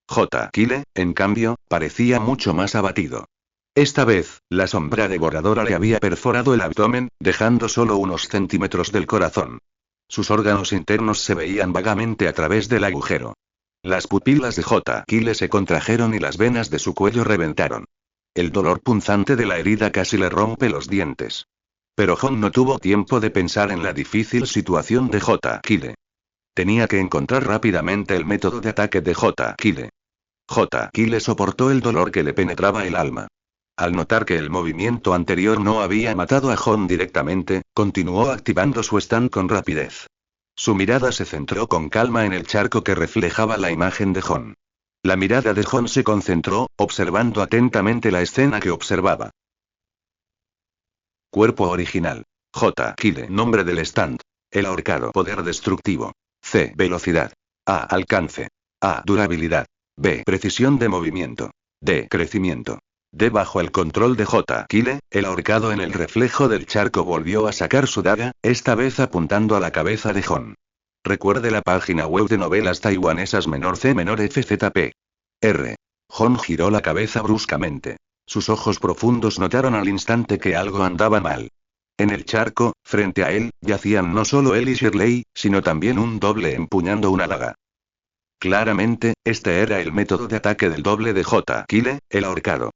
A: J. Kyle, en cambio, parecía mucho más abatido. Esta vez, la sombra devoradora le había perforado el abdomen, dejando solo unos centímetros del corazón. Sus órganos internos se veían vagamente a través del agujero. Las pupilas de J. Kyle se contrajeron y las venas de su cuello reventaron. El dolor punzante de la herida casi le rompe los dientes. Pero Jon no tuvo tiempo de pensar en la difícil situación de J. Kyle. Tenía que encontrar rápidamente el método de ataque de J. Kyle. J. Kyle soportó el dolor que le penetraba el alma. Al notar que el movimiento anterior no había matado a Jon directamente, continuó activando su stand con rapidez. Su mirada se centró con calma en el charco que reflejaba la imagen de Jon. La mirada de Jon se concentró, observando atentamente la escena que observaba. Cuerpo original. J. Kyle. Nombre del stand. El ahorcado. Poder destructivo. C. Velocidad. A. Alcance. A. Durabilidad. B. Precisión de movimiento. D. Crecimiento. D. Bajo el control de J. Kyle, el ahorcado en el reflejo del charco volvió a sacar su daga, esta vez apuntando a la cabeza de Jon. Recuerde la página web de novelas taiwanesas -FZP. R. Jon giró la cabeza bruscamente. Sus ojos profundos notaron al instante que algo andaba mal. En el charco, frente a él, yacían no solo él y Shirley, sino también un doble empuñando una daga. Claramente, este era el método de ataque del doble de J. Kyle, el ahorcado.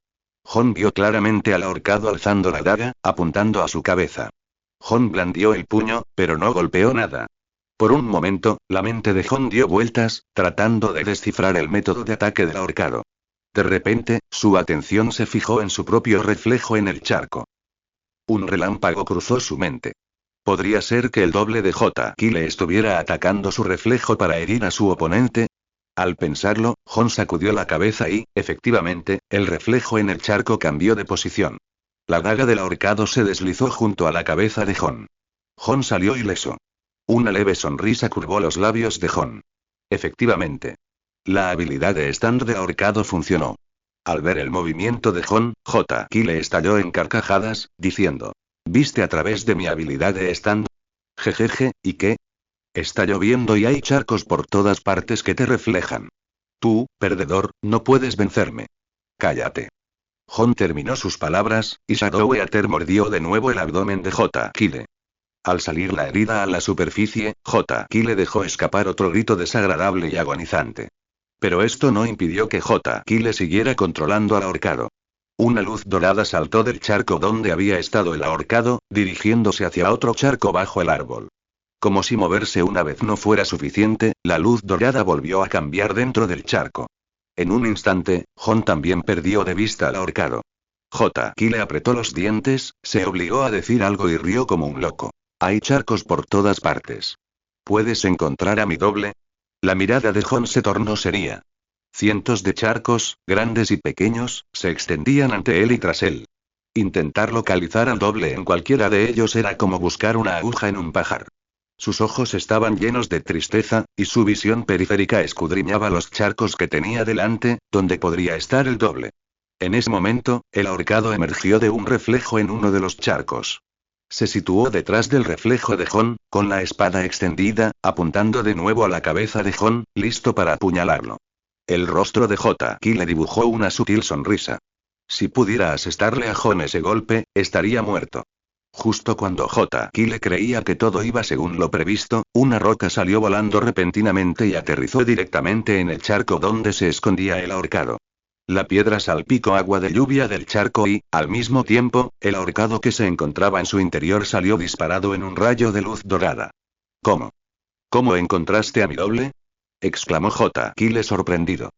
A: Jon vio claramente al ahorcado alzando la daga, apuntando a su cabeza. Jon blandió el puño, pero no golpeó nada. Por un momento, la mente de Jon dio vueltas, tratando de descifrar el método de ataque del ahorcado. De repente, su atención se fijó en su propio reflejo en el charco. Un relámpago cruzó su mente. ¿Podría ser que el doble de J. Kyle estuviera atacando su reflejo para herir a su oponente? Al pensarlo, Jon sacudió la cabeza y, efectivamente, el reflejo en el charco cambió de posición. La daga del ahorcado se deslizó junto a la cabeza de Jon. Jon salió ileso. Una leve sonrisa curvó los labios de Jon. Efectivamente. La habilidad de stand de ahorcado funcionó. Al ver el movimiento de Jon, J. Kyle estalló en carcajadas, diciendo. ¿Viste a través de mi habilidad de stand? Jejeje, ¿y qué? Está lloviendo y hay charcos por todas partes que te reflejan. Tú, perdedor, no puedes vencerme. Cállate. Jon terminó sus palabras, y Shadowheater mordió de nuevo el abdomen de J. Kyle. Al salir la herida a la superficie, J. Kyle dejó escapar otro grito desagradable y agonizante. Pero esto no impidió que J. Kyle siguiera controlando al ahorcado. Una luz dorada saltó del charco donde había estado el ahorcado, dirigiéndose hacia otro charco bajo el árbol. Como si moverse una vez no fuera suficiente, la luz dorada volvió a cambiar dentro del charco. En un instante, Jon también perdió de vista al ahorcado. J. Kyle apretó los dientes, se obligó a decir algo y rió como un loco. Hay charcos por todas partes. ¿Puedes encontrar a mi doble? La mirada de Jon se tornó seria. Cientos de charcos, grandes y pequeños, se extendían ante él y tras él. Intentar localizar al doble en cualquiera de ellos era como buscar una aguja en un pajar. Sus ojos estaban llenos de tristeza, y su visión periférica escudriñaba los charcos que tenía delante, donde podría estar el doble. En ese momento, el ahorcado emergió de un reflejo en uno de los charcos. Se situó detrás del reflejo de Jon, con la espada extendida, apuntando de nuevo a la cabeza de Jon, listo para apuñalarlo. El rostro de J.K. le dibujó una sutil sonrisa. Si pudiera asestarle a Jon ese golpe, estaría muerto. Justo cuando J.K. le creía que todo iba según lo previsto, una roca salió volando repentinamente y aterrizó directamente en el charco donde se escondía el ahorcado. La piedra salpicó agua de lluvia del charco y, al mismo tiempo, el ahorcado que se encontraba en su interior salió disparado en un rayo de luz dorada. ¿Cómo? ¿Cómo encontraste a mi doble?, exclamó J.K. sorprendido.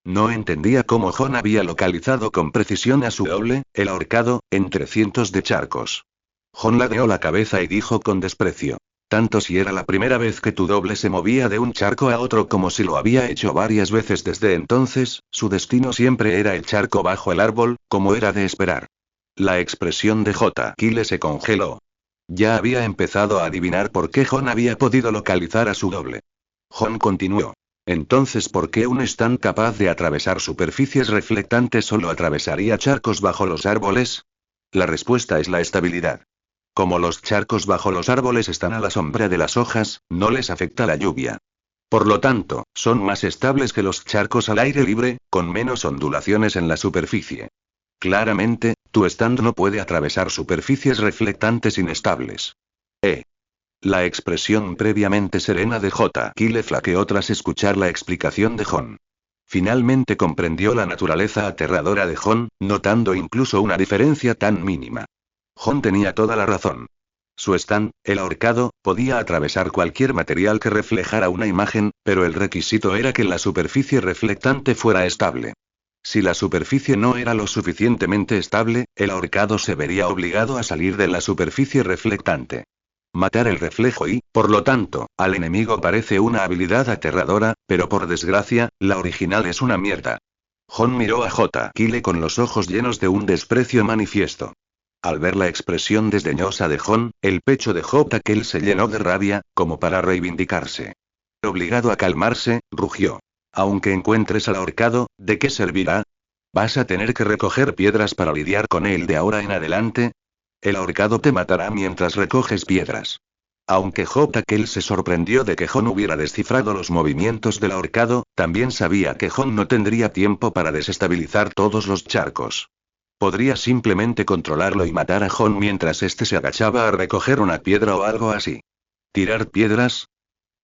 A: No entendía cómo Jon había localizado con precisión a su doble, el ahorcado, entre cientos de charcos. Jon ladeó la cabeza y dijo con desprecio. Tanto si era la primera vez que tu doble se movía de un charco a otro como si lo había hecho varias veces desde entonces, su destino siempre era el charco bajo el árbol, como era de esperar. La expresión de J.K. se congeló. Ya había empezado a adivinar por qué Jon había podido localizar a su doble. Jon continuó. Entonces, ¿por qué un stand capaz de atravesar superficies reflectantes solo atravesaría charcos bajo los árboles? La respuesta es la estabilidad. Como los charcos bajo los árboles están a la sombra de las hojas, no les afecta la lluvia. Por lo tanto, son más estables que los charcos al aire libre, con menos ondulaciones en la superficie. Claramente, tu stand no puede atravesar superficies reflectantes inestables. La expresión previamente serena de J.K. flaqueó tras escuchar la explicación de Jon. Finalmente comprendió la naturaleza aterradora de Jon, notando incluso una diferencia tan mínima. Jon tenía toda la razón. Su stand, el ahorcado, podía atravesar cualquier material que reflejara una imagen, pero el requisito era que la superficie reflectante fuera estable. Si la superficie no era lo suficientemente estable, el ahorcado se vería obligado a salir de la superficie reflectante. Matar el reflejo y, por lo tanto, al enemigo parece una habilidad aterradora, pero por desgracia, la original es una mierda. Jon miró a J.K. con los ojos llenos de un desprecio manifiesto. Al ver la expresión desdeñosa de Jon, el pecho de J.K. se llenó de rabia, como para reivindicarse. Obligado a calmarse, rugió. Aunque encuentres al ahorcado, ¿de qué servirá? ¿Vas a tener que recoger piedras para lidiar con él de ahora en adelante? El ahorcado te matará mientras recoges piedras. Aunque J.K. se sorprendió de que Jon hubiera descifrado los movimientos del ahorcado, también sabía que Jon no tendría tiempo para desestabilizar todos los charcos. Podría simplemente controlarlo y matar a Jon mientras éste se agachaba a recoger una piedra o algo así. ¿Tirar piedras?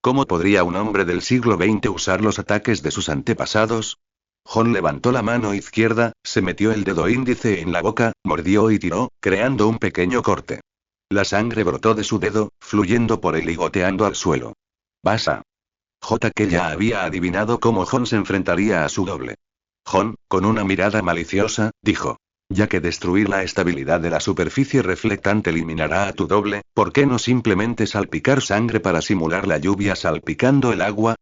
A: ¿Cómo podría un hombre del siglo XX usar los ataques de sus antepasados? Jon levantó la mano izquierda, se metió el dedo índice en la boca, mordió y tiró, creando un pequeño corte. La sangre brotó de su dedo, fluyendo por él y goteando al suelo. Basa. J.K. ya había adivinado cómo Jon se enfrentaría a su doble. Jon, con una mirada maliciosa, dijo. Ya que destruir la estabilidad de la superficie reflectante eliminará a tu doble, ¿por qué no simplemente salpicar sangre para simular la lluvia salpicando el agua?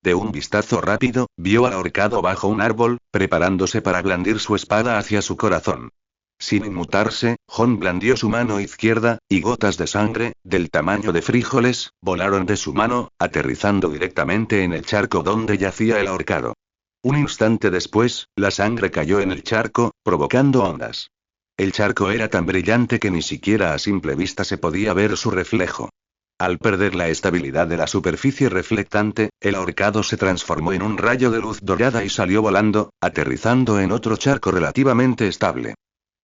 A: De un vistazo rápido, vio al ahorcado bajo un árbol, preparándose para blandir su espada hacia su corazón. Sin inmutarse, Jon blandió su mano izquierda, y gotas de sangre, del tamaño de frijoles, volaron de su mano, aterrizando directamente en el charco donde yacía el ahorcado. Un instante después, la sangre cayó en el charco, provocando ondas. El charco era tan brillante que ni siquiera a simple vista se podía ver su reflejo. Al perder la estabilidad de la superficie reflectante, el ahorcado se transformó en un rayo de luz dorada y salió volando, aterrizando en otro charco relativamente estable.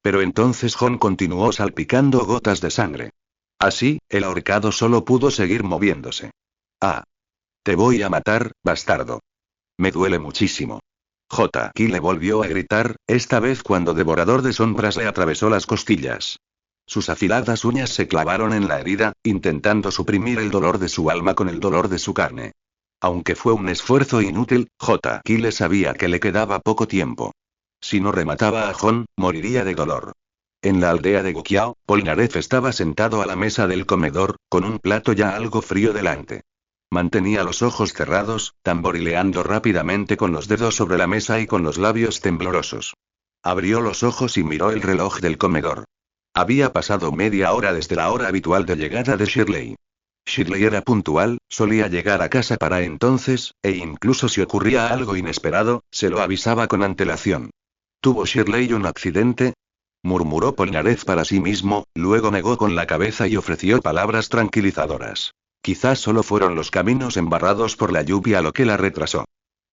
A: Pero entonces Jon continuó salpicando gotas de sangre. Así, el ahorcado solo pudo seguir moviéndose. Ah. Te voy a matar, bastardo. Me duele muchísimo. J.K. le volvió a gritar, esta vez cuando Devorador de Sombras le atravesó las costillas. Sus afiladas uñas se clavaron en la herida, intentando suprimir el dolor de su alma con el dolor de su carne. Aunque fue un esfuerzo inútil, J.K. sabía que le quedaba poco tiempo. Si no remataba a Jon, moriría de dolor. En la aldea de Guqiao, Polnareff estaba sentado a la mesa del comedor, con un plato ya algo frío delante. Mantenía los ojos cerrados, tamborileando rápidamente con los dedos sobre la mesa y con los labios temblorosos. Abrió los ojos y miró el reloj del comedor. Había pasado media hora desde la hora habitual de llegada de Shirley. Shirley era puntual, solía llegar a casa para entonces, e incluso si ocurría algo inesperado, se lo avisaba con antelación. ¿Tuvo Shirley un accidente? Murmuró Polnareff para sí mismo, luego negó con la cabeza y ofreció palabras tranquilizadoras. Quizás solo fueron los caminos embarrados por la lluvia lo que la retrasó.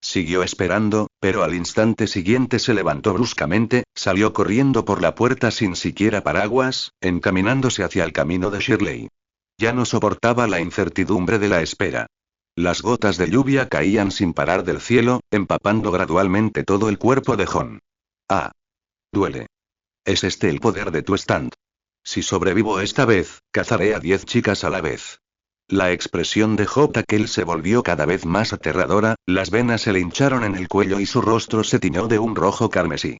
A: Siguió esperando, pero al instante siguiente se levantó bruscamente, salió corriendo por la puerta sin siquiera paraguas, encaminándose hacia el camino de Shirley. Ya no soportaba la incertidumbre de la espera. Las gotas de lluvia caían sin parar del cielo, empapando gradualmente todo el cuerpo de John. Ah. Duele. ¿Es este el poder de tu stand? Si sobrevivo esta vez, cazaré a 10 chicas a la vez. La expresión de J. Kell se volvió cada vez más aterradora, las venas se le hincharon en el cuello y su rostro se tiñó de un rojo carmesí.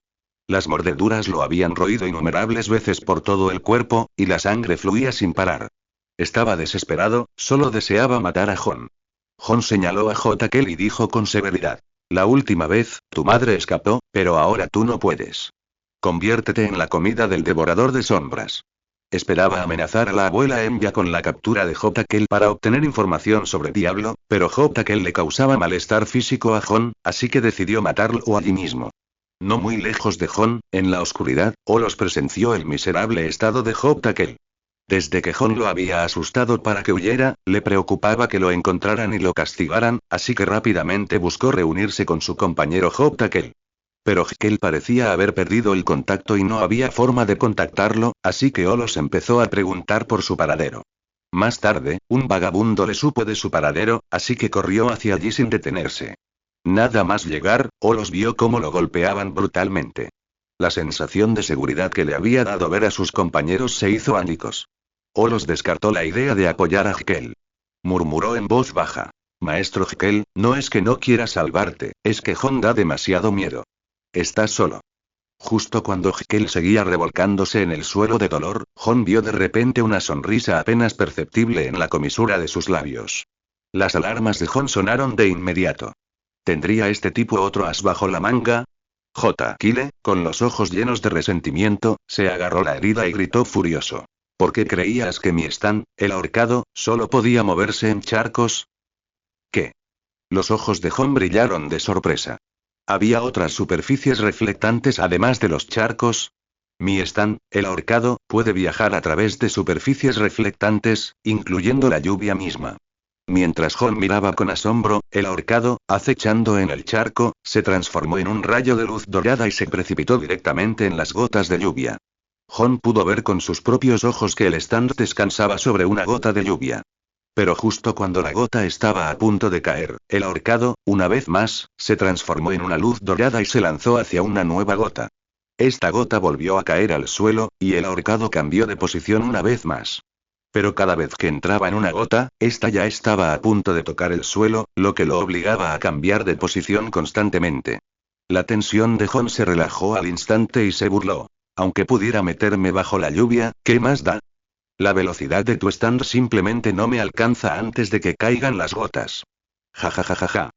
A: Las mordeduras lo habían roído innumerables veces por todo el cuerpo, y la sangre fluía sin parar. Estaba desesperado, solo deseaba matar a John. John señaló a J. Kell y dijo con severidad. La última vez, tu madre escapó, pero ahora tú no puedes. Conviértete en la comida del devorador de sombras. Esperaba amenazar a la abuela Enya con la captura de J. Kell para obtener información sobre Diablo, pero J. Kell le causaba malestar físico a John, así que decidió matarlo allí mismo. No muy lejos de John, en la oscuridad, Olos presenció el miserable estado de J. Kell. Desde que John lo había asustado para que huyera, le preocupaba que lo encontraran y lo castigaran, así que rápidamente buscó reunirse con su compañero J. Kell. Pero Kell parecía haber perdido el contacto y no había forma de contactarlo, así que Olos empezó a preguntar por su paradero. Más tarde, un vagabundo le supo de su paradero, así que corrió hacia allí sin detenerse. Nada más llegar, Olos vio cómo lo golpeaban brutalmente. La sensación de seguridad que le había dado ver a sus compañeros se hizo añicos. Olos descartó la idea de apoyar a Kell. Murmuró en voz baja. Maestro Kell, no es que no quiera salvarte, es que John da demasiado miedo. Estás solo. Justo cuando Kell seguía revolcándose en el suelo de dolor, John vio de repente una sonrisa apenas perceptible en la comisura de sus labios. Las alarmas de John sonaron de inmediato. ¿Tendría este tipo otro as bajo la manga? J. Kyle, con los ojos llenos de resentimiento, se agarró la herida y gritó furioso. ¿Por qué creías que mi stand, el ahorcado, solo podía moverse en charcos? ¿Qué? Los ojos de John brillaron de sorpresa. ¿Había otras superficies reflectantes además de los charcos? Mi stand, el ahorcado, puede viajar a través de superficies reflectantes, incluyendo la lluvia misma. Mientras John miraba con asombro, el ahorcado, acechando en el charco, se transformó en un rayo de luz dorada y se precipitó directamente en las gotas de lluvia. John pudo ver con sus propios ojos que el stand descansaba sobre una gota de lluvia. Pero justo cuando la gota estaba a punto de caer, el ahorcado, una vez más, se transformó en una luz dorada y se lanzó hacia una nueva gota. Esta gota volvió a caer al suelo, y el ahorcado cambió de posición una vez más. Pero cada vez que entraba en una gota, esta ya estaba a punto de tocar el suelo, lo que lo obligaba a cambiar de posición constantemente. La tensión de John se relajó al instante y se burló. Aunque pudiera meterme bajo la lluvia, ¿qué más da? La velocidad de tu stand simplemente no me alcanza antes de que caigan las gotas. Ja ja ja ja ja.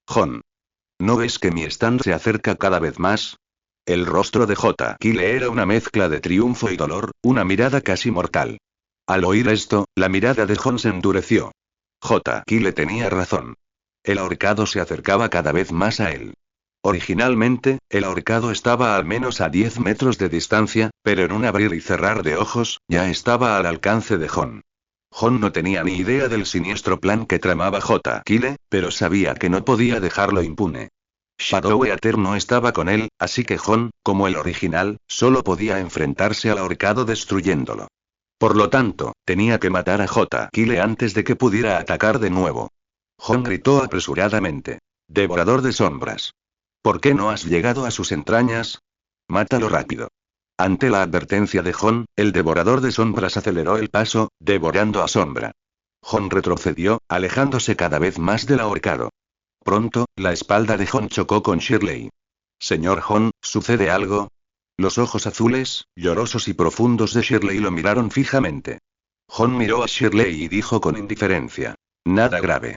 A: John. ¿No ves que mi stand se acerca cada vez más? El rostro de J. Kyle era una mezcla de triunfo y dolor, una mirada casi mortal. Al oír esto, la mirada de John se endureció. J. Kyle tenía razón. El ahorcado se acercaba cada vez más a él. Originalmente, el ahorcado estaba al menos a 10 metros de distancia, pero en un abrir y cerrar de ojos, ya estaba al alcance de John. John no tenía ni idea del siniestro plan que tramaba J. Kyle, pero sabía que no podía dejarlo impune. Shadoweater no estaba con él, así que John, como el original, solo podía enfrentarse al ahorcado destruyéndolo. Por lo tanto, tenía que matar a J. Kyle antes de que pudiera atacar de nuevo. John gritó apresuradamente. Devorador de sombras. ¿Por qué no has llegado a sus entrañas? Mátalo rápido. Ante la advertencia de John, el devorador de sombras aceleró el paso, devorando a Sombra. John retrocedió, alejándose cada vez más del ahorcado. Pronto, la espalda de John chocó con Shirley. Señor John, ¿sucede algo? Los ojos azules, llorosos y profundos de Shirley lo miraron fijamente. John miró a Shirley y dijo con indiferencia. Nada grave.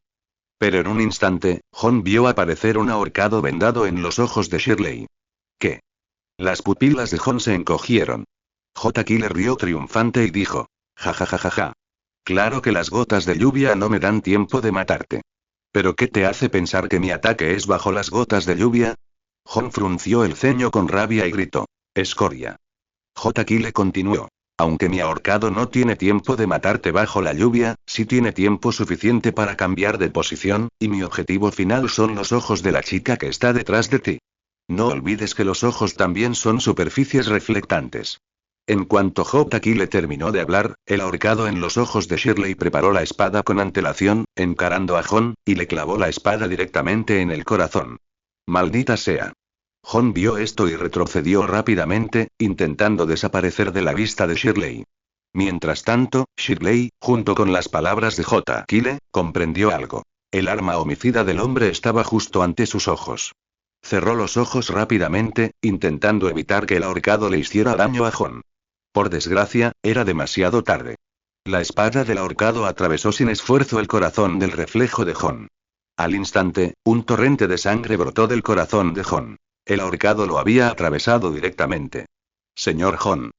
A: Pero en un instante, John vio aparecer un ahorcado vendado en los ojos de Shirley. ¿Qué? Las pupilas de John se encogieron. J. Kyle rió triunfante y dijo. Ja ja ja ja ja. Claro que las gotas de lluvia no me dan tiempo de matarte. ¿Pero qué te hace pensar que mi ataque es bajo las gotas de lluvia? Jon frunció el ceño con rabia y gritó. Escoria. J. Kyle continuó. Aunque mi ahorcado no tiene tiempo de matarte bajo la lluvia, sí tiene tiempo suficiente para cambiar de posición, y mi objetivo final son los ojos de la chica que está detrás de ti. No olvides que los ojos también son superficies reflectantes. En cuanto J. Kyle terminó de hablar, el ahorcado en los ojos de Shirley preparó la espada con antelación, encarando a Jon, y le clavó la espada directamente en el corazón. Maldita sea. Jon vio esto y retrocedió rápidamente, intentando desaparecer de la vista de Shirley. Mientras tanto, Shirley, junto con las palabras de J. Kyle, comprendió algo. El arma homicida del hombre estaba justo ante sus ojos. Cerró los ojos rápidamente, intentando evitar que el ahorcado le hiciera daño a Jon. Por desgracia, era demasiado tarde. La espada del ahorcado atravesó sin esfuerzo el corazón del reflejo de Jon. Al instante, un torrente de sangre brotó del corazón de Jon. El ahorcado lo había atravesado directamente. Señor Jon.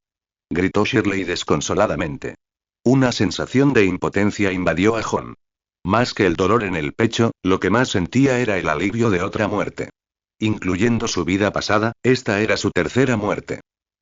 A: Gritó Shirley desconsoladamente. Una sensación de impotencia invadió a Jon. Más que el dolor en el pecho, lo que más sentía era el alivio de otra muerte. Incluyendo su vida pasada, esta era su tercera muerte.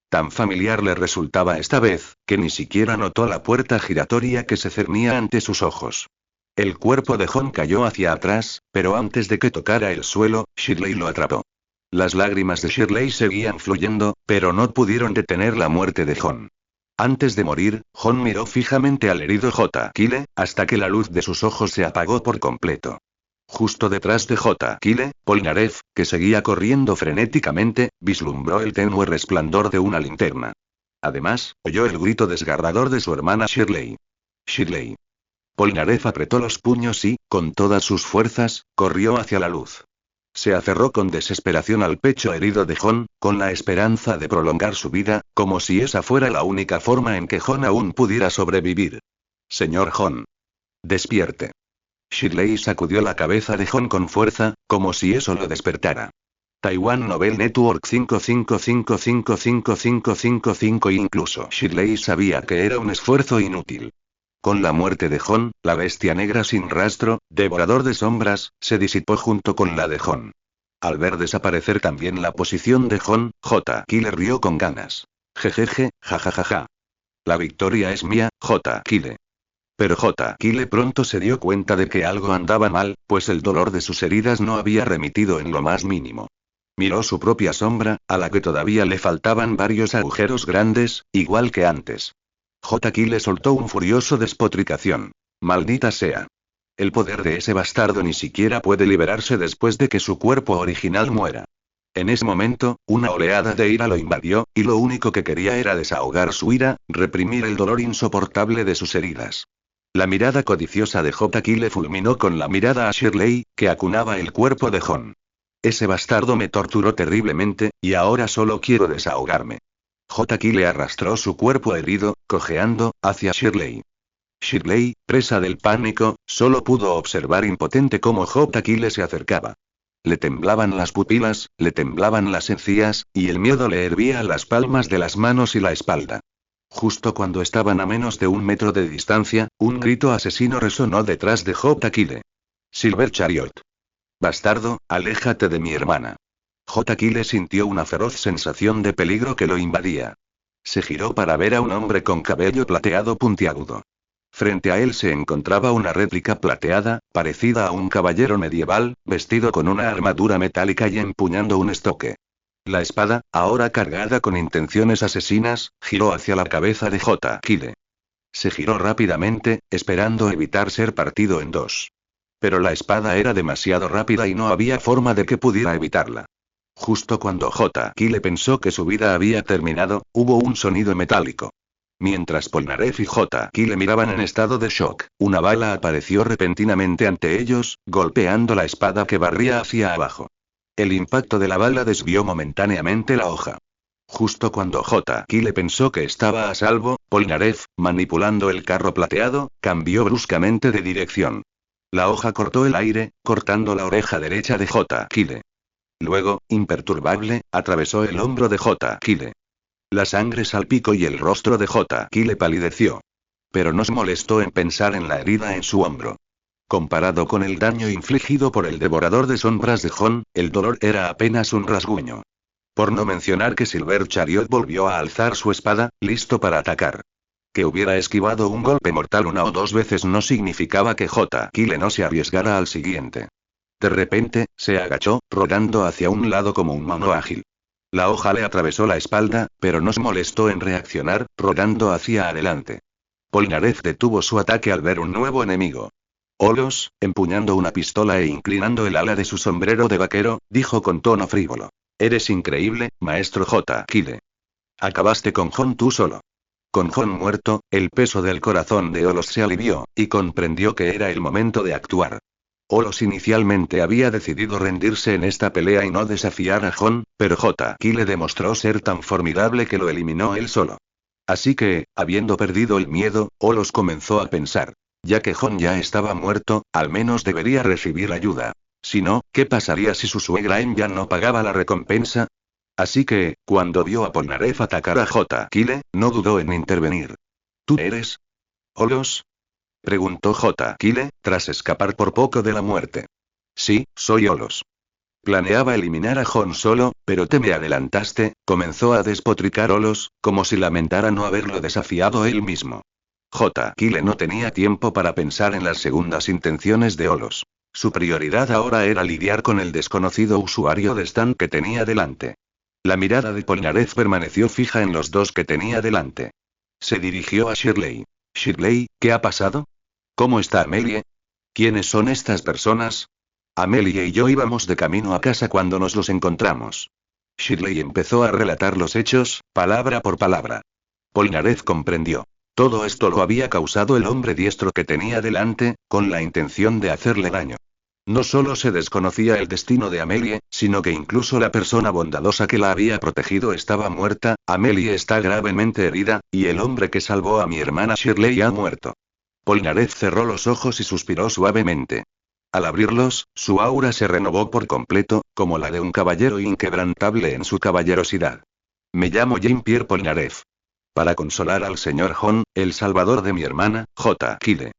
A: Tan familiar le resultaba esta vez, que ni siquiera notó la puerta giratoria que se cernía ante sus ojos. El cuerpo de Jon cayó hacia atrás, pero antes de que tocara el suelo, Shirley lo atrapó. Las lágrimas de Shirley seguían fluyendo, pero no pudieron detener la muerte de Jon. Antes de morir, Jon miró fijamente al herido J. Kyle, hasta que la luz de sus ojos se apagó por completo. Justo detrás de J. Kyle, Polnareff, que seguía corriendo frenéticamente, vislumbró el tenue resplandor de una linterna. Además, oyó el grito desgarrador de su hermana Shirley. Shirley. Polnareff apretó los puños y, con todas sus fuerzas, corrió hacia la luz. Se aferró con desesperación al pecho herido de Jon, con la esperanza de prolongar su vida, como si esa fuera la única forma en que Jon aún pudiera sobrevivir. Señor Jon. Despierte. Shirley sacudió la cabeza de Jon con fuerza, como si eso lo despertara. Taiwan Novel Network 555555555. Incluso Shirley sabía que era un esfuerzo inútil. Con la muerte de Jon, la bestia negra sin rastro, devorador de sombras, se disipó junto con la de Jon. Al ver desaparecer también la posición de Jon, J. Kyle rió con ganas. Jejeje, jajajaja. La victoria es mía, J. Kyle. Pero J. Kyle pronto se dio cuenta de que algo andaba mal, pues el dolor de sus heridas no había remitido en lo más mínimo. Miró su propia sombra, a la que todavía le faltaban varios agujeros grandes, igual que antes. J. Kyle soltó un furioso despotricación. Maldita sea. El poder de ese bastardo ni siquiera puede liberarse después de que su cuerpo original muera. En ese momento, una oleada de ira lo invadió, y lo único que quería era desahogar su ira, reprimir el dolor insoportable de sus heridas. La mirada codiciosa de J. Kyle fulminó con la mirada a Shirley, que acunaba el cuerpo de Jon. Ese bastardo me torturó terriblemente, y ahora solo quiero desahogarme. J. Kyle arrastró su cuerpo herido, cojeando, hacia Shirley. Shirley, presa del pánico, solo pudo observar impotente cómo J. Kyle se acercaba. Le temblaban las pupilas, le temblaban las encías, y el miedo le hervía las palmas de las manos y la espalda. Justo cuando estaban a menos de 1 metro de distancia, un grito asesino resonó detrás de J. Kyle. Silver Chariot. Bastardo, aléjate de mi hermana. J. Kyle sintió una feroz sensación de peligro que lo invadía. Se giró para ver a un hombre con cabello plateado puntiagudo. Frente a él se encontraba una réplica plateada, parecida a un caballero medieval, vestido con una armadura metálica y empuñando un estoque. La espada, ahora cargada con intenciones asesinas, giró hacia la cabeza de J. Kyle. Se giró rápidamente, esperando evitar ser partido en dos. Pero la espada era demasiado rápida y no había forma de que pudiera evitarla. Justo cuando J. Kyle pensó que su vida había terminado, hubo un sonido metálico. Mientras Polnareff y J. Kyle miraban en estado de shock, una bala apareció repentinamente ante ellos, golpeando la espada que barría hacia abajo. El impacto de la bala desvió momentáneamente la hoja. Justo cuando J. Kyle pensó que estaba a salvo, Polnareff, manipulando el carro plateado, cambió bruscamente de dirección. La hoja cortó el aire, cortando la oreja derecha de J. Kyle. Luego, imperturbable, atravesó el hombro de J. Kyle. La sangre salpicó y el rostro de J. Kyle palideció. pero no se molestó en pensar en la herida en su hombro. Comparado con el daño infligido por el devorador de sombras de Jon, el dolor era apenas un rasguño. Por no mencionar que Silver Chariot volvió a alzar su espada, listo para atacar. Que hubiera esquivado un golpe mortal una o dos veces no significaba que J. Kyle no se arriesgara al siguiente. De repente, se agachó, rodando hacia un lado como un mono ágil. La hoja le atravesó la espalda, pero no se molestó en reaccionar, rodando hacia adelante. Polnareff detuvo su ataque al ver un nuevo enemigo. Olos, empuñando una pistola e inclinando el ala de su sombrero de vaquero, dijo con tono frívolo. Eres increíble, maestro J. Kyle. Acabaste con Jon tú solo. Con Jon muerto, el peso del corazón de Olos se alivió, y comprendió que era el momento de actuar. Olos inicialmente había decidido rendirse en esta pelea y no desafiar a Jon, pero J. Kyle demostró ser tan formidable que lo eliminó él solo. Así que, habiendo perdido el miedo, Olos comenzó a pensar. Ya que Jon ya estaba muerto, al menos debería recibir ayuda. Si no, ¿qué pasaría si su suegra ya no pagaba la recompensa? Así que, cuando vio a Polnareff atacar a J. Kyle, no dudó en intervenir. ¿Tú eres Olos? Preguntó J. Kyle, tras escapar por poco de la muerte. Sí, soy Olos. Planeaba eliminar a Jon solo, pero te me adelantaste, comenzó a despotricar Olos, como si lamentara no haberlo desafiado él mismo. J. Kyle no tenía tiempo para pensar en las segundas intenciones de Olos. Su prioridad ahora era lidiar con el desconocido usuario de stand que tenía delante. La mirada de Polnareff permaneció fija en los dos que tenía delante. Se dirigió a Shirley. Shirley, ¿qué ha pasado? ¿Cómo está Amelie? ¿Quiénes son estas personas? Amelie y yo íbamos de camino a casa cuando nos los encontramos. Shirley empezó a relatar los hechos, palabra por palabra. Polnareff comprendió. Todo esto lo había causado el hombre diestro que tenía delante, con la intención de hacerle daño. No solo se desconocía el destino de Amelie, sino que incluso la persona bondadosa que la había protegido estaba muerta, Amelie está gravemente herida, y el hombre que salvó a mi hermana Shirley ha muerto. Polnareff cerró los ojos y suspiró suavemente. Al abrirlos, su aura se renovó por completo, como la de un caballero inquebrantable en su caballerosidad. Me llamo Jean-Pierre Polnareff. Para consolar al señor Jon, el salvador de mi hermana, J. Kyle.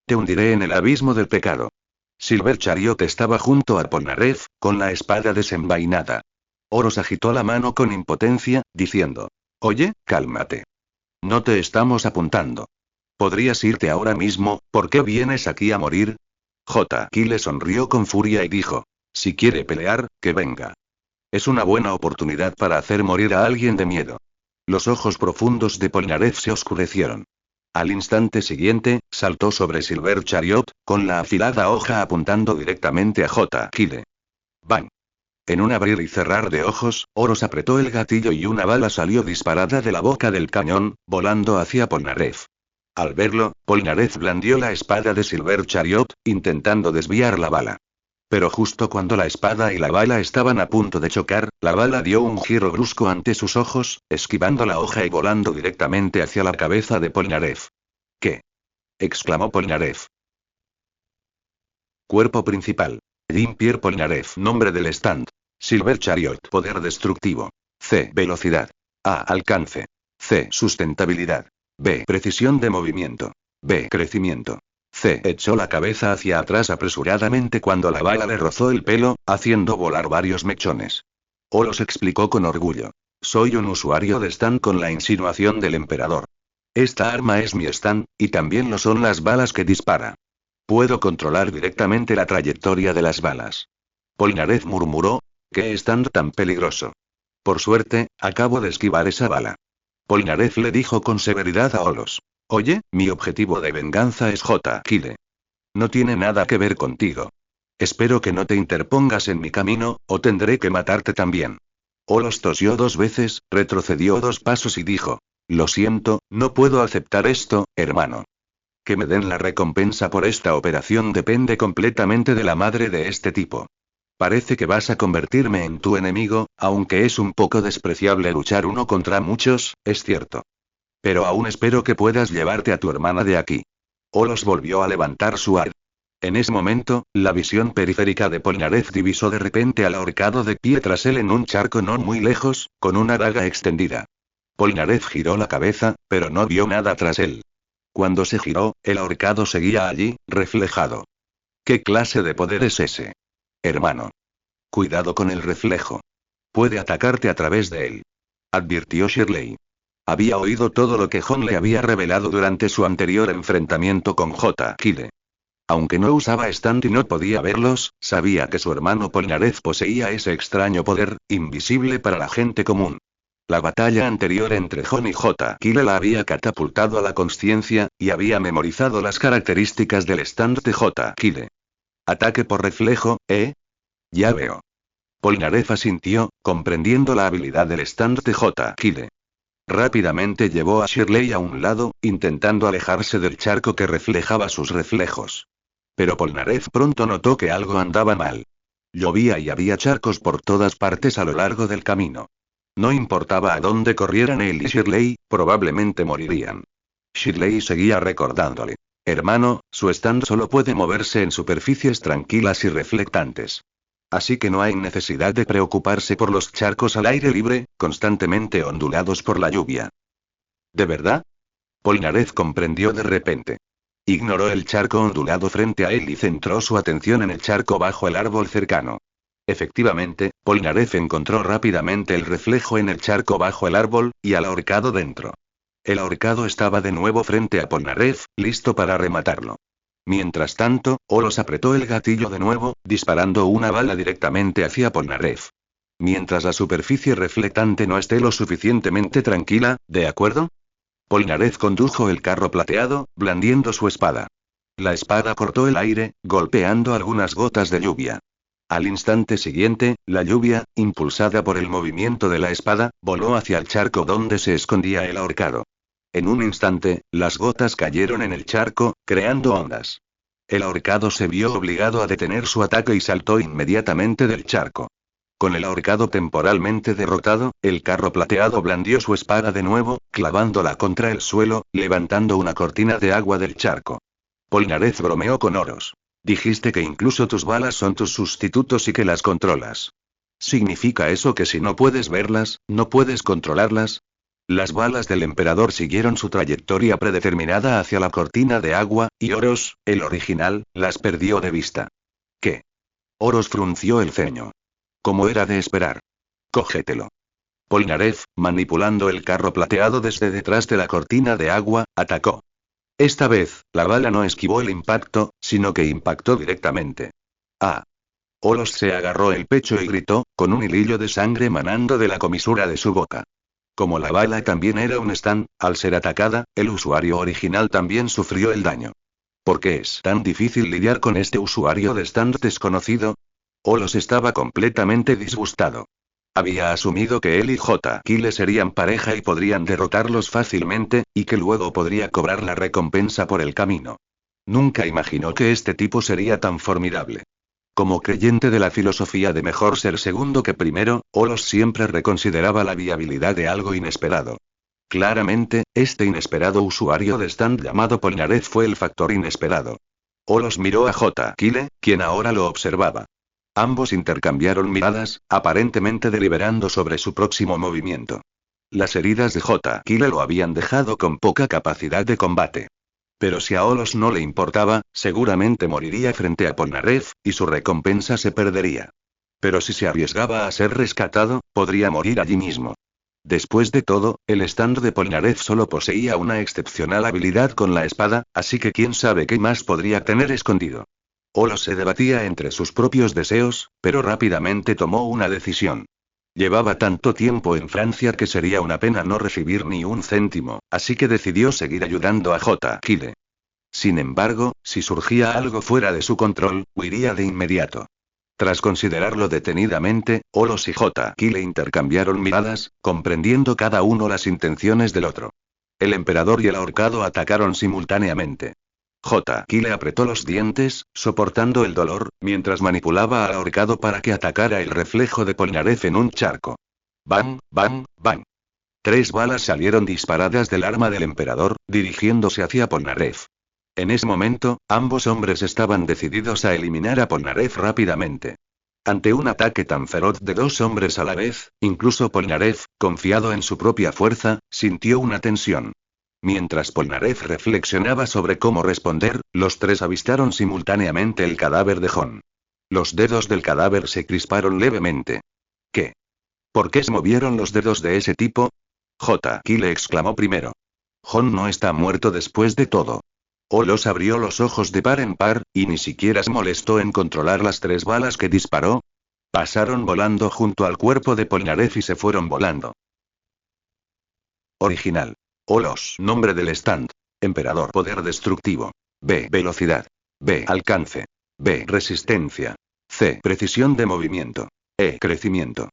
A: Te hundiré en el abismo del pecado. Silver Chariot estaba junto a Polnareff, con la espada desenvainada. Oros agitó la mano con impotencia, diciendo. Oye, cálmate. No te estamos apuntando. ¿Podrías irte ahora mismo? ¿Por qué vienes aquí a morir? J. Kyle sonrió con furia y dijo. Si quiere pelear, que venga. Es una buena oportunidad para hacer morir a alguien de miedo. Los ojos profundos de Polnareff se oscurecieron. Al instante siguiente, saltó sobre Silver Chariot, con la afilada hoja apuntando directamente a J. Kyle. ¡Bang! En un abrir y cerrar de ojos, Oros apretó el gatillo y una bala salió disparada de la boca del cañón, volando hacia Polnareff. Al verlo, Polnareff blandió la espada de Silver Chariot, intentando desviar la bala. Pero justo cuando la espada y la bala estaban a punto de chocar, la bala dio un giro brusco ante sus ojos, esquivando la hoja y volando directamente hacia la cabeza de Polnareff. ¿Qué? Exclamó Polnareff. Cuerpo principal. Jean-Pierre Polnareff. Nombre del stand. Silver Chariot. Poder destructivo. C. Velocidad. A. Alcance. C. Sustentabilidad. B. Precisión de movimiento. B. Crecimiento. C. Echó la cabeza hacia atrás apresuradamente cuando la bala le rozó el pelo, haciendo volar varios mechones. Olos explicó con orgullo. Soy un usuario de stand con la insinuación del emperador. Esta arma es mi stand, y también lo son las balas que dispara. Puedo controlar directamente la trayectoria de las balas. Polnareff murmuró. ¿Qué stand tan peligroso? Por suerte, acabo de esquivar esa bala. Polnareff le dijo con severidad a Olos. Oye, mi objetivo de venganza es J. Kyle. No tiene nada que ver contigo. Espero que no te interpongas en mi camino, o tendré que matarte también. Olos tosió 2 veces, retrocedió 2 pasos y dijo. Lo siento, no puedo aceptar esto, hermano. Que me den la recompensa por esta operación depende completamente de la madre de este tipo. Parece que vas a convertirme en tu enemigo, aunque es un poco despreciable luchar uno contra muchos, es cierto. Pero aún espero que puedas llevarte a tu hermana de aquí. Olos volvió a levantar su arma. En ese momento, la visión periférica de Polnareff divisó de repente al ahorcado de pie tras él en un charco no muy lejos, con una daga extendida. Polnareff giró la cabeza, pero no vio nada tras él. Cuando se giró, el ahorcado seguía allí, reflejado. ¿Qué clase de poder es ese? Hermano. Cuidado con el reflejo. Puede atacarte a través de él. Advirtió Shirley. Había oído todo lo que Jon le había revelado durante su anterior enfrentamiento con J. Kyle. Aunque no usaba stand y no podía verlos, sabía que su hermano Polnareff poseía ese extraño poder, invisible para la gente común. La batalla anterior entre Jon y J. Kyle la había catapultado a la consciencia, y había memorizado las características del stand de J. Kyle. Ataque por reflejo, ¿eh? Ya veo. Polnareff asintió, comprendiendo la habilidad del stand de J. Kyle. Rápidamente llevó a Shirley a un lado, intentando alejarse del charco que reflejaba sus reflejos. Pero Polnareff pronto notó que algo andaba mal. Llovía y había charcos por todas partes a lo largo del camino. No importaba a dónde corrieran él y Shirley, probablemente morirían. Shirley seguía recordándole. Hermano, su stand solo puede moverse en superficies tranquilas y reflectantes. Así que no hay necesidad de preocuparse por los charcos al aire libre, constantemente ondulados por la lluvia. ¿De verdad? Polnareff comprendió de repente. Ignoró el charco ondulado frente a él y centró su atención en el charco bajo el árbol cercano. Efectivamente, Polnareff encontró rápidamente el reflejo en el charco bajo el árbol, y al ahorcado dentro. El ahorcado estaba de nuevo frente a Polnareff, listo para rematarlo. Mientras tanto, Olos apretó el gatillo de nuevo, disparando una bala directamente hacia Polnareff. Mientras la superficie reflectante no esté lo suficientemente tranquila, ¿de acuerdo? Polnareff condujo el carro plateado, blandiendo su espada. La espada cortó el aire, golpeando algunas gotas de lluvia. Al instante siguiente, la lluvia, impulsada por el movimiento de la espada, voló hacia el charco donde se escondía el ahorcado. En un instante, las gotas cayeron en el charco, creando ondas. El ahorcado se vio obligado a detener su ataque y saltó inmediatamente del charco. Con el ahorcado temporalmente derrotado, el carro plateado blandió su espada de nuevo, clavándola contra el suelo, levantando una cortina de agua del charco. Polnareff bromeó con Oros. Dijiste que incluso tus balas son tus sustitutos y que las controlas. ¿Significa eso que si no puedes verlas, no puedes controlarlas? Las balas del emperador siguieron su trayectoria predeterminada hacia la cortina de agua, y Oros, el original, las perdió de vista. ¿Qué? Oros frunció el ceño. Como era de esperar. Cógetelo. Polnareff, manipulando el carro plateado desde detrás de la cortina de agua, atacó. Esta vez, la bala no esquivó el impacto, sino que impactó directamente. ¡Ah! Olos se agarró el pecho y gritó, con un hilillo de sangre manando de la comisura de su boca. Como la bala también era un stand, al ser atacada, el usuario original también sufrió el daño. ¿Por qué es tan difícil lidiar con este usuario de stand desconocido? Olos estaba completamente disgustado. Había asumido que él y J. Kyle serían pareja y podrían derrotarlos fácilmente, y que luego podría cobrar la recompensa por el camino. Nunca imaginó que este tipo sería tan formidable. Como creyente de la filosofía de mejor ser segundo que primero, Olos siempre reconsideraba la viabilidad de algo inesperado. Claramente, este inesperado usuario de stand llamado Polnareff fue el factor inesperado. Olos miró a J. Kyle, quien ahora lo observaba. Ambos intercambiaron miradas, aparentemente deliberando sobre su próximo movimiento. Las heridas de J. Kyle lo habían dejado con poca capacidad de combate. Pero si a Olos no le importaba, seguramente moriría frente a Polnareff, y su recompensa se perdería. Pero si se arriesgaba a ser rescatado, podría morir allí mismo. Después de todo, el stand de Polnareff solo poseía una excepcional habilidad con la espada, así que quién sabe qué más podría tener escondido. Olos se debatía entre sus propios deseos, pero rápidamente tomó una decisión. Llevaba tanto tiempo en Francia que sería una pena no recibir ni un céntimo, así que decidió seguir ayudando a J. Kyle. Sin embargo, si surgía algo fuera de su control, huiría de inmediato. Tras considerarlo detenidamente, Olos y J. Kyle intercambiaron miradas, comprendiendo cada uno las intenciones del otro. El emperador y el ahorcado atacaron simultáneamente. J. Kyle apretó los dientes, soportando el dolor, mientras manipulaba al ahorcado para que atacara el reflejo de Polnareff en un charco. ¡Bang, bang, bang! 3 balas salieron disparadas del arma del emperador, dirigiéndose hacia Polnareff. En ese momento, ambos hombres estaban decididos a eliminar a Polnareff rápidamente. Ante un ataque tan feroz de 2 hombres a la vez, incluso Polnareff, confiado en su propia fuerza, sintió una tensión. Mientras Polnareff reflexionaba sobre cómo responder, los tres avistaron simultáneamente el cadáver de Jon. Los dedos del cadáver se crisparon levemente. ¿Qué? ¿Por qué se movieron los dedos de ese tipo? J. Kyle exclamó primero. Jon no está muerto después de todo. Olos abrió los ojos de par en par, y ni siquiera se molestó en controlar las 3 balas que disparó. Pasaron volando junto al cuerpo de Polnareff y se fueron volando. Original. Olos. Nombre del stand. Emperador. Poder destructivo. B. Velocidad. B. Alcance. B. Resistencia. C. Precisión de movimiento. E. Crecimiento.